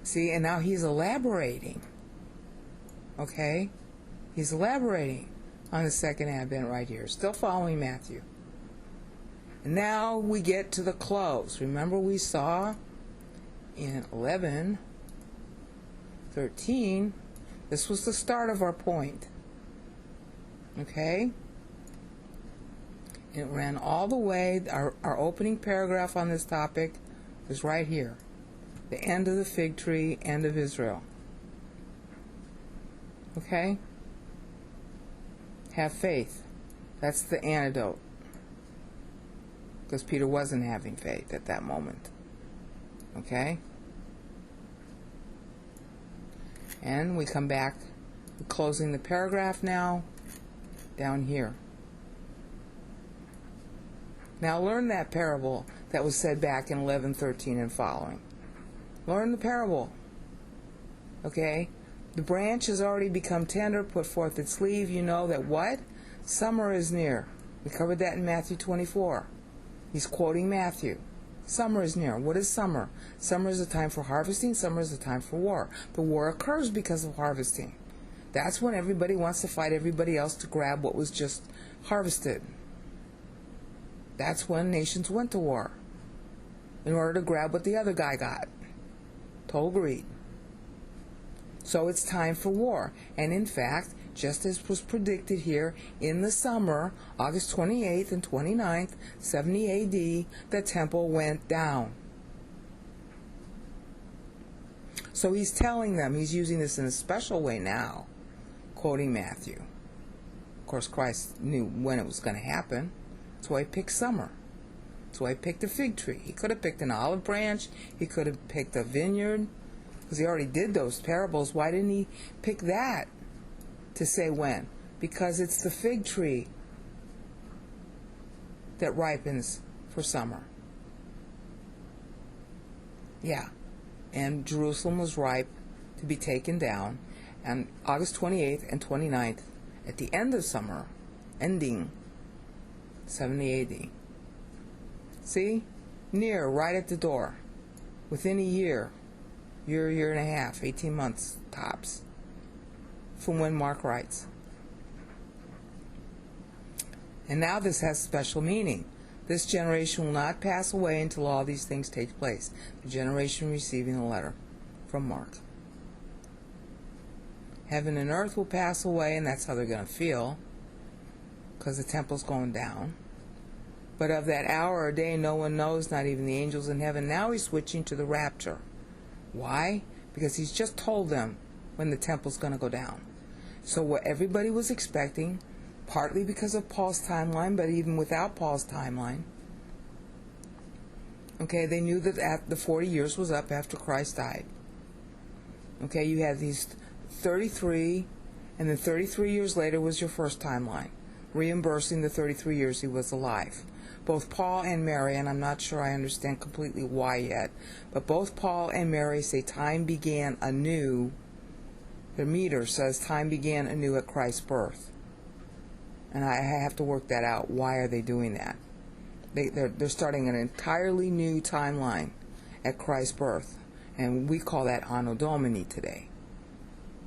[SPEAKER 1] See, and now he's elaborating. Okay? He's elaborating on the second Advent right here. Still following Matthew. And now we get to the close. Remember we saw in 11:13, this was the start of our point. Okay? It ran all the way. Our opening paragraph on this topic is right here. The end of the fig tree, end of Israel. Okay? Have faith. That's the antidote. Because Peter wasn't having faith at that moment. Okay? And we come back, we're closing the paragraph now, down here. Now learn that parable that was said back in 11:13 and following. Learn the parable. Okay? The branch has already become tender, put forth its leaf. You know that what? Summer is near. We covered that in Matthew 24. He's quoting Matthew. Summer is near. What is summer? Summer is a time for harvesting. Summer is a time for war. The war occurs because of harvesting. That's when everybody wants to fight everybody else to grab what was just harvested. That's when nations went to war, in order to grab what the other guy got. Total greed. So it's time for war. And in fact, just as was predicted here, in the summer, August 28th and 29th, 70 AD, the temple went down. So he's telling them, he's using this in a special way now, quoting Matthew. Of course, Christ knew when it was going to happen. That's why he picked summer. That's why he picked a fig tree. He could have picked an olive branch. He could have picked a vineyard, because he already did those parables. Why didn't he pick that to say when? Because it's the fig tree that ripens for summer. Yeah. And Jerusalem was ripe to be taken down. And August 28th and 29th, at the end of summer, ending 70 AD. See? Near, right at the door. Within a year, year and a half, 18 months tops, from when Mark writes. And now this has special meaning. This generation will not pass away until all these things take place. The generation receiving the letter from Mark. Heaven and earth will pass away, and that's how they're going to feel, because the temple's going down. But of that hour or day, no one knows, not even the angels in heaven. Now he's switching to the rapture. Why? Because he's just told them when the temple's going to go down. So what everybody was expecting, partly because of Paul's timeline, but even without Paul's timeline, okay, they knew that the 40 years was up after Christ died. Okay, you had these 33, and then 33 years later was your first timeline, reimbursing the 33 years he was alive. Both Paul and Mary, and I'm not sure I understand completely why yet, but both Paul and Mary say time began anew. Their meter says time began anew at Christ's birth. And I have to work that out. Why are they doing that? They're starting an entirely new timeline at Christ's birth. And we call that Anno Domini today.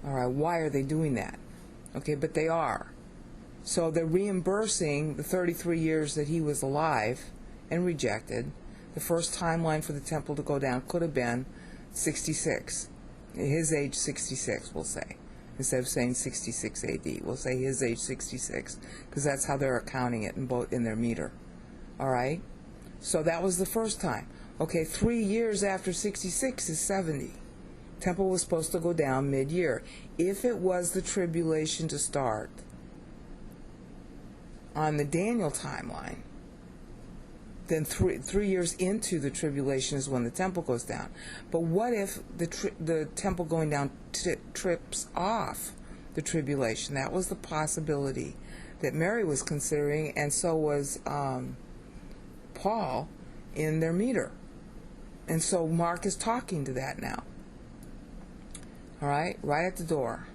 [SPEAKER 1] All right, why are they doing that? Okay, but they are. So they're reimbursing the 33 years that he was alive and rejected. The first timeline for the temple to go down could have been 66. His age 66, we'll say. Instead of saying 66 AD, we'll say his age 66, because that's how they're accounting it in their meter. All right? So that was the first time. Okay, 3 years after 66 is 70. Temple was supposed to go down mid-year. If it was the tribulation to start on the Daniel timeline, then three years into the tribulation is when the temple goes down. But what if the temple going down trips off the tribulation? That was the possibility that Mary was considering, and so was Paul in their meter. And so Mark is talking to that now. All right, right at the door.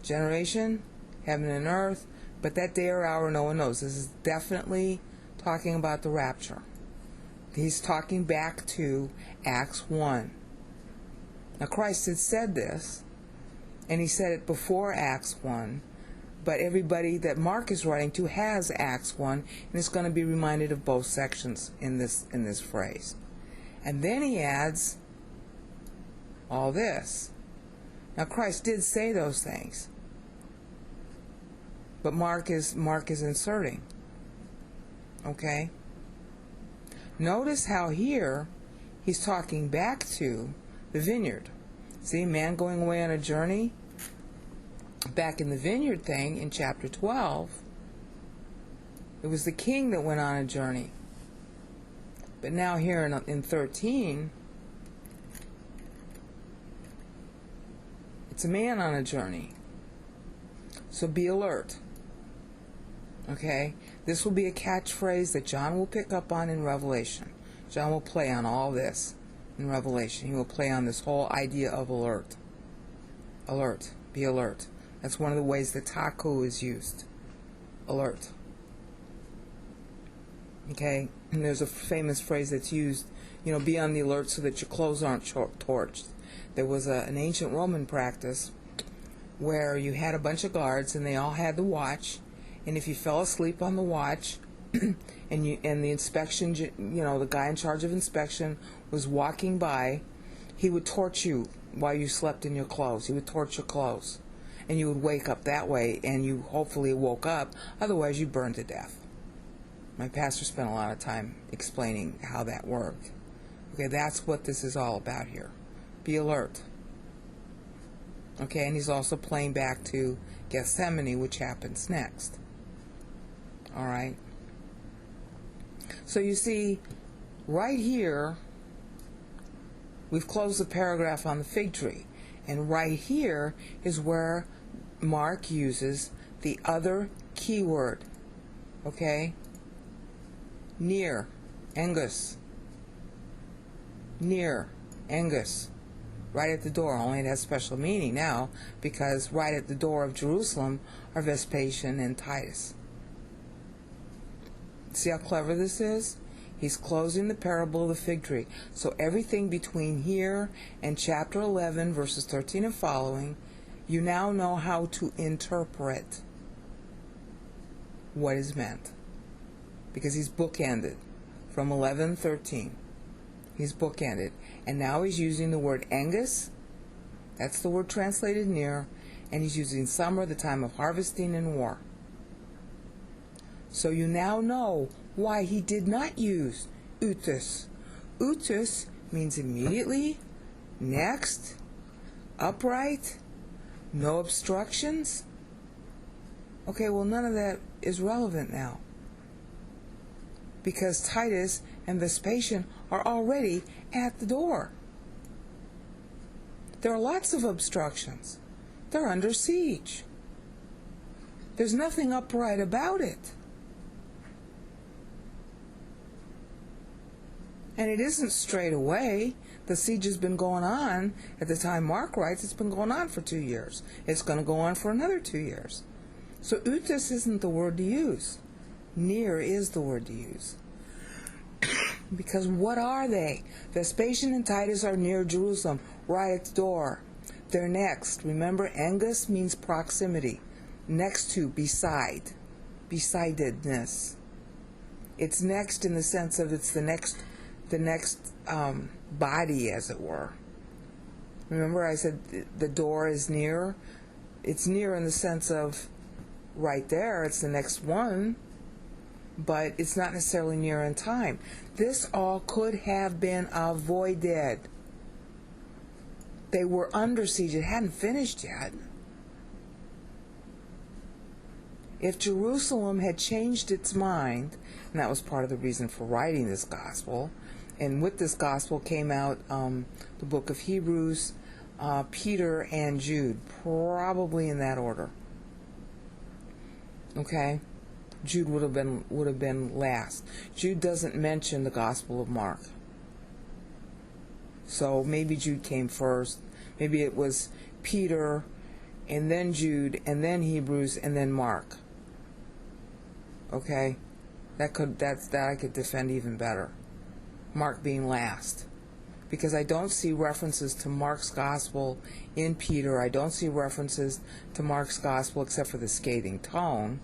[SPEAKER 1] Generation, heaven and earth, but that day or hour no one knows. This is definitely talking about the rapture. He's talking back to Acts 1. Now Christ had said this, and he said it before Acts 1, but everybody that Mark is writing to has Acts 1, and is going to be reminded of both sections in this phrase. And then he adds all this. Now Christ did say those things, but Mark is inserting. Okay? Notice how here he's talking back to the vineyard. See, man going away on a journey. Back in the vineyard thing in chapter 12, it was the king that went on a journey. But now here in 13, it's a man on a journey. So be alert. Okay? This will be a catchphrase that John will pick up on in Revelation. John will play on all this in Revelation. He will play on this whole idea of alert. Alert. Be alert. That's one of the ways that taku is used. Alert. Okay, and there's a famous phrase that's used, be on the alert so that your clothes aren't torched. There was an ancient Roman practice where you had a bunch of guards and they all had the watch, and if you fell asleep on the watch and the inspection, the guy in charge of inspection was walking by, he would torch you while you slept in your clothes. He would torch your clothes, and you would wake up that way, and you hopefully woke up. Otherwise, you burned to death. My pastor spent a lot of time explaining how that worked. Okay, that's what this is all about here. Be alert. Okay, and he's also playing back to Gethsemane, which happens next. All right. So you see, right here, we've closed the paragraph on the fig tree. And right here is where Mark uses the other keyword. Okay? Near, Angus. Near, Angus. Right at the door. Only it has special meaning now, because right at the door of Jerusalem are Vespasian and Titus. See how clever this is? He's closing the parable of the fig tree. So everything between here and chapter 11, verses 13 and following, you now know how to interpret what is meant. Because he's bookended from 11:13. He's bookended. And now he's using the word Angus. That's the word translated near. And he's using summer, the time of harvesting and war. So you now know why he did not use EUTHUS. EUTHUS means immediately, next, upright, no obstructions. Okay, well, none of that is relevant now, because Titus and Vespasian are already at the door. There are lots of obstructions. They're under siege. There's nothing upright about it. And it isn't straight away. The siege has been going on, at the time Mark writes, it's been going on for 2 years. It's going to go on for another 2 years. So EUTHUS isn't the word to use. Near is the word to use. Because what are they? Vespasian and Titus are near Jerusalem, right at the door. They're next. Remember, Angus means proximity. Next to, beside. Besidedness. It's next in the sense of it's the next body, as it were. Remember I said the door is near? It's near in the sense of right there, it's the next one, but it's not necessarily near in time. This all could have been avoided. They were under siege. It hadn't finished yet. If Jerusalem had changed its mind, and that was part of the reason for writing this gospel, and with this gospel came out the book of Hebrews, Peter, and Jude, probably in that order. Okay, Jude would have been last. Jude doesn't mention the Gospel of Mark, so maybe Jude came first. Maybe it was Peter, and then Jude, and then Hebrews, and then Mark. Okay, that I could defend even better. Mark being last, because I don't see references to Mark's gospel in Peter. I don't see references to Mark's gospel except for the scathing tone.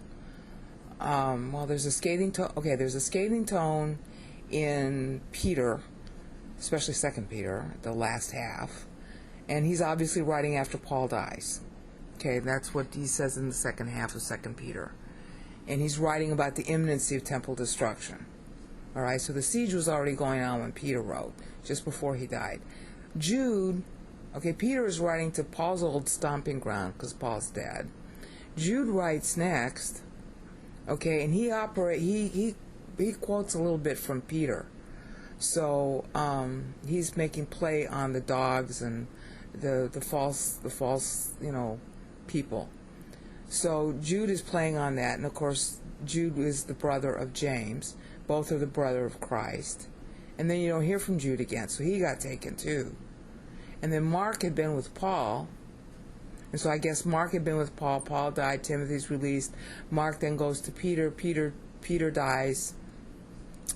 [SPEAKER 1] Well, there's a scathing tone. Okay, there's a scathing tone in Peter, especially 2 Peter, the last half, and he's obviously writing after Paul dies. Okay, that's what he says in the second half of 2 Peter, and he's writing about the imminency of temple destruction. All right, so the siege was already going on when Peter wrote, just before he died. Jude, okay, Peter is writing to Paul's old stomping ground because Paul's dead. Jude writes next, okay, and he quotes a little bit from Peter. So he's making play on the dogs and the false people. So Jude is playing on that, and of course Jude is the brother of James. Both are the brother of Christ. And then you don't hear from Jude again, so he got taken too. And then Mark had been with Paul, and so I guess Mark had been with Paul. Paul died, Timothy's released. Mark then goes to Peter. Peter dies.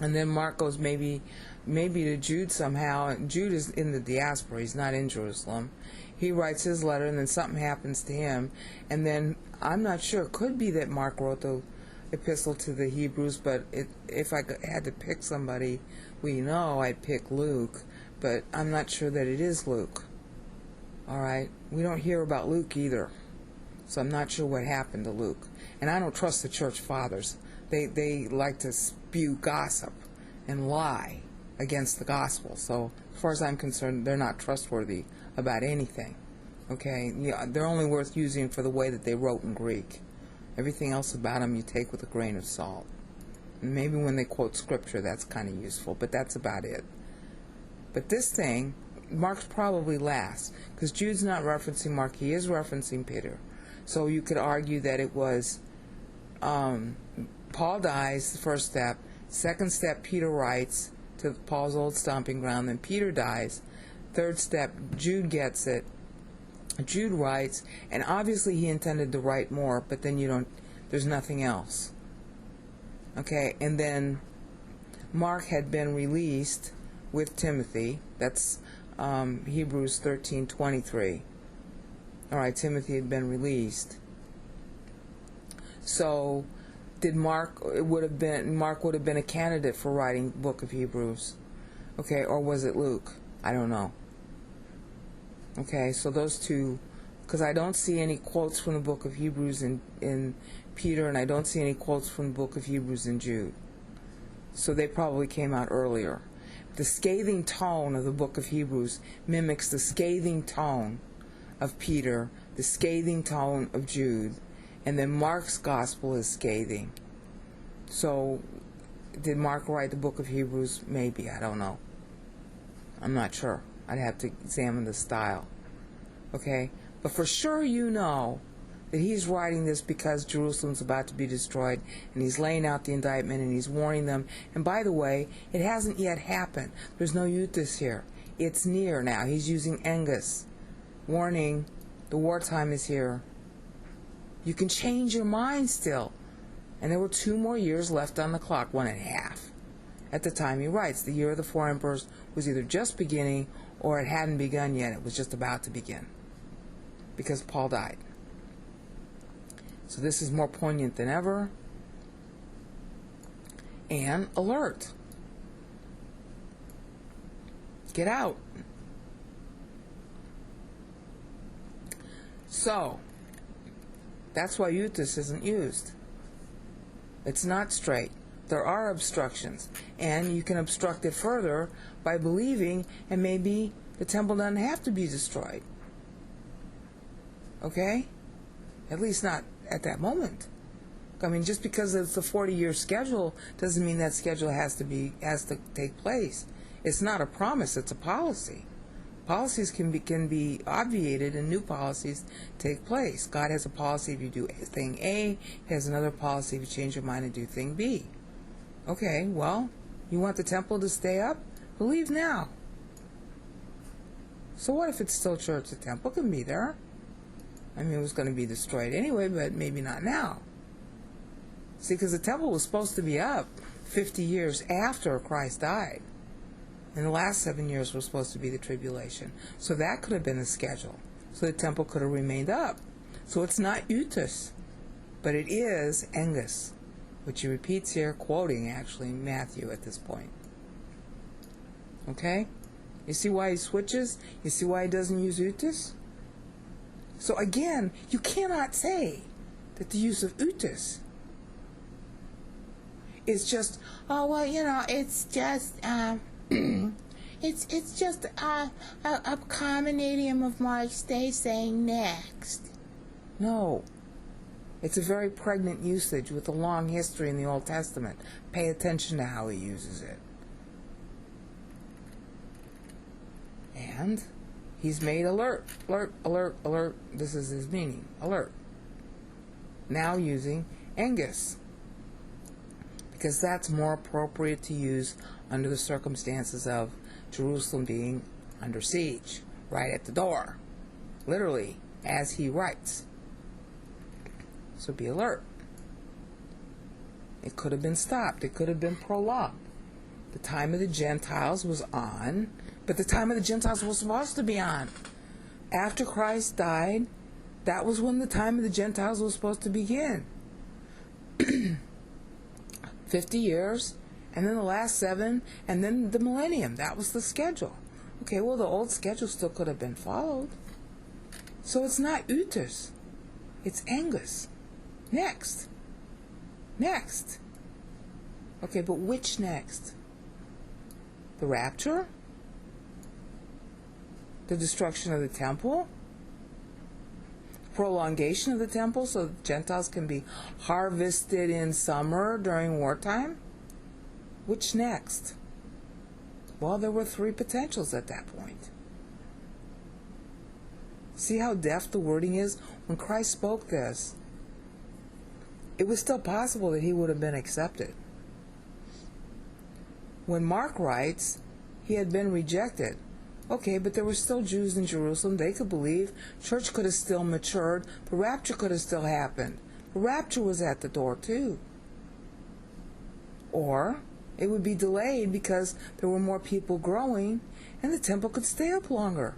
[SPEAKER 1] And then Mark goes maybe to Jude somehow. And Jude is in the diaspora. He's not in Jerusalem. He writes his letter, and then something happens to him. And then, I'm not sure. It could be that Mark wrote the epistle to the Hebrews, but if I had to pick somebody we know, I'd pick Luke. But I'm not sure that it is Luke. All right? We don't hear about Luke either. So I'm not sure what happened to Luke. And I don't trust the church fathers. They like to spew gossip and lie against the gospel. So as far as I'm concerned, they're not trustworthy about anything. Okay? Yeah, they're only worth using for the way that they wrote in Greek. Everything else about them you take with a grain of salt. And maybe when they quote scripture, that's kind of useful, but that's about it. But this thing, Mark's probably last, because Jude's not referencing Mark. He is referencing Peter. So you could argue that it was Paul dies, the first step. Second step, Peter writes to Paul's old stomping ground. Then Peter dies. Third step, Jude gets it. Jude writes, and obviously he intended to write more, but then there's nothing else. Okay, and then Mark had been released with Timothy. That's Hebrews 13:23. All right, Timothy had been released. So, Mark would have been a candidate for writing the book of Hebrews. Okay, or was it Luke? I don't know. Okay, so those two, because I don't see any quotes from the book of Hebrews in Peter, and I don't see any quotes from the book of Hebrews in Jude. So they probably came out earlier. The scathing tone of the book of Hebrews mimics the scathing tone of Peter, the scathing tone of Jude, and then Mark's gospel is scathing. So, did Mark write the book of Hebrews? Maybe, I don't know. I'm not sure. I'd have to examine the style. Okay? But for sure you know that he's writing this because Jerusalem's about to be destroyed, and he's laying out the indictment, and he's warning them. And by the way, it hasn't yet happened. There's no EUTHUS here. It's near now. He's using Engus. Warning, the wartime is here. You can change your mind still. And there were 2 more years left on the clock, 1.5. At the time he writes, the year of the 4 emperors was either just beginning or it hadn't begun yet. It was just about to begin. Because Paul died. So this is more poignant than ever. And alert. Get out. So, that's why EUTHUS isn't used. It's not straight. There are obstructions. And you can obstruct it further by believing, and maybe the temple doesn't have to be destroyed. Okay? At least not at that moment. I mean, just because it's a 40-year schedule doesn't mean that schedule has to take place. It's not a promise, it's a policy. Policies can be obviated and new policies take place. God has a policy if you do thing A, He has another policy if you change your mind and do thing B. Okay, well, you want the temple to stay up? Believe now. So what if it's still church? The temple can be there. I mean, it was going to be destroyed anyway, but maybe not now. See, because the temple was supposed to be up 50 years after Christ died. And the last 7 years was supposed to be the tribulation. So that could have been the schedule. So the temple could have remained up. So it's not EUTHUS, but it is Engus, which he repeats here, quoting actually Matthew at this point. Okay? You see why he switches? You see why he doesn't use EUTHUS? So again, you cannot say that the use of EUTHUS is just, oh, well, you know, it's just, it's just a common idiom of Mark's day saying next. No. It's a very pregnant usage with a long history in the Old Testament. Pay attention to how he uses it. And he's made alert, alert, alert, alert. This is his meaning, alert. Now using Engus, because that's more appropriate to use under the circumstances of Jerusalem being under siege, right at the door, literally, as he writes. So be alert. It could have been stopped. It could have been prolonged. The time of the Gentiles was on, but the time of the Gentiles was supposed to be on. After Christ died, that was when the time of the Gentiles was supposed to begin. 50 years, and then the last 7, and then the millennium. That was the schedule. Okay, well, the old schedule still could have been followed. So it's not EUTHUS. It's Angus. Next. Next. Okay, but which next? The rapture? The destruction of the temple? Prolongation of the temple so the Gentiles can be harvested in summer during wartime? Which next? Well, there were 3 potentials at that point. See how deft the wording is? When Christ spoke this, it was still possible that he would have been accepted. When Mark writes, he had been rejected. Okay, but there were still Jews in Jerusalem. They could believe. Church could have still matured. The rapture could have still happened. The rapture was at the door too. Or it would be delayed because there were more people growing and the temple could stay up longer.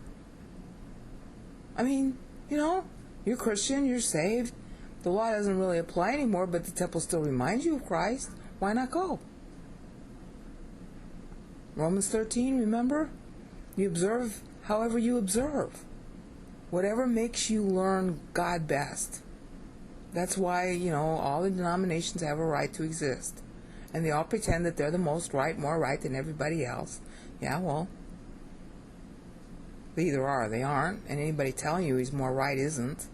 [SPEAKER 1] I mean, you know, you're Christian, you're saved. The law doesn't really apply anymore, but the temple still reminds you of Christ. Why not go? Romans 13, remember? You observe however you observe. Whatever makes you learn God best. That's why, you know, all the denominations have a right to exist. And they all pretend that they're the most right, more right than everybody else. Yeah, well, they either are or they aren't. And anybody telling you he's more right isn't.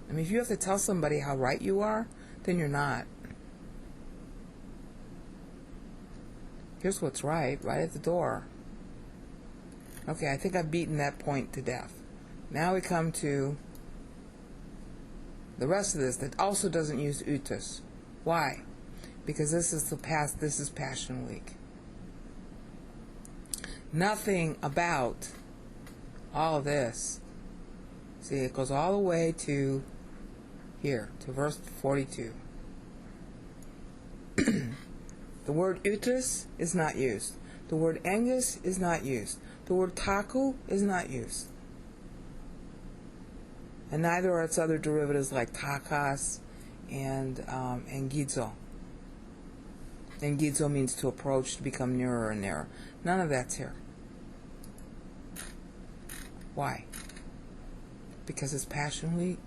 [SPEAKER 1] I mean, if you have to tell somebody how right you are, then you're not. Here's what's right at the door. Okay, I think I've beaten that point to death. Now we come to the rest of this that also doesn't use EUTHUS. Why? Because this is Passion Week. Nothing about all of this. See, it goes all the way to here, to verse 42. The word EUTHUS is not used. The word Angus is not used. The word taku is not used. And neither are its other derivatives like takas and gizo. And gizo means to approach, to become nearer and nearer. None of that's here. Why? Because it's Passion Week.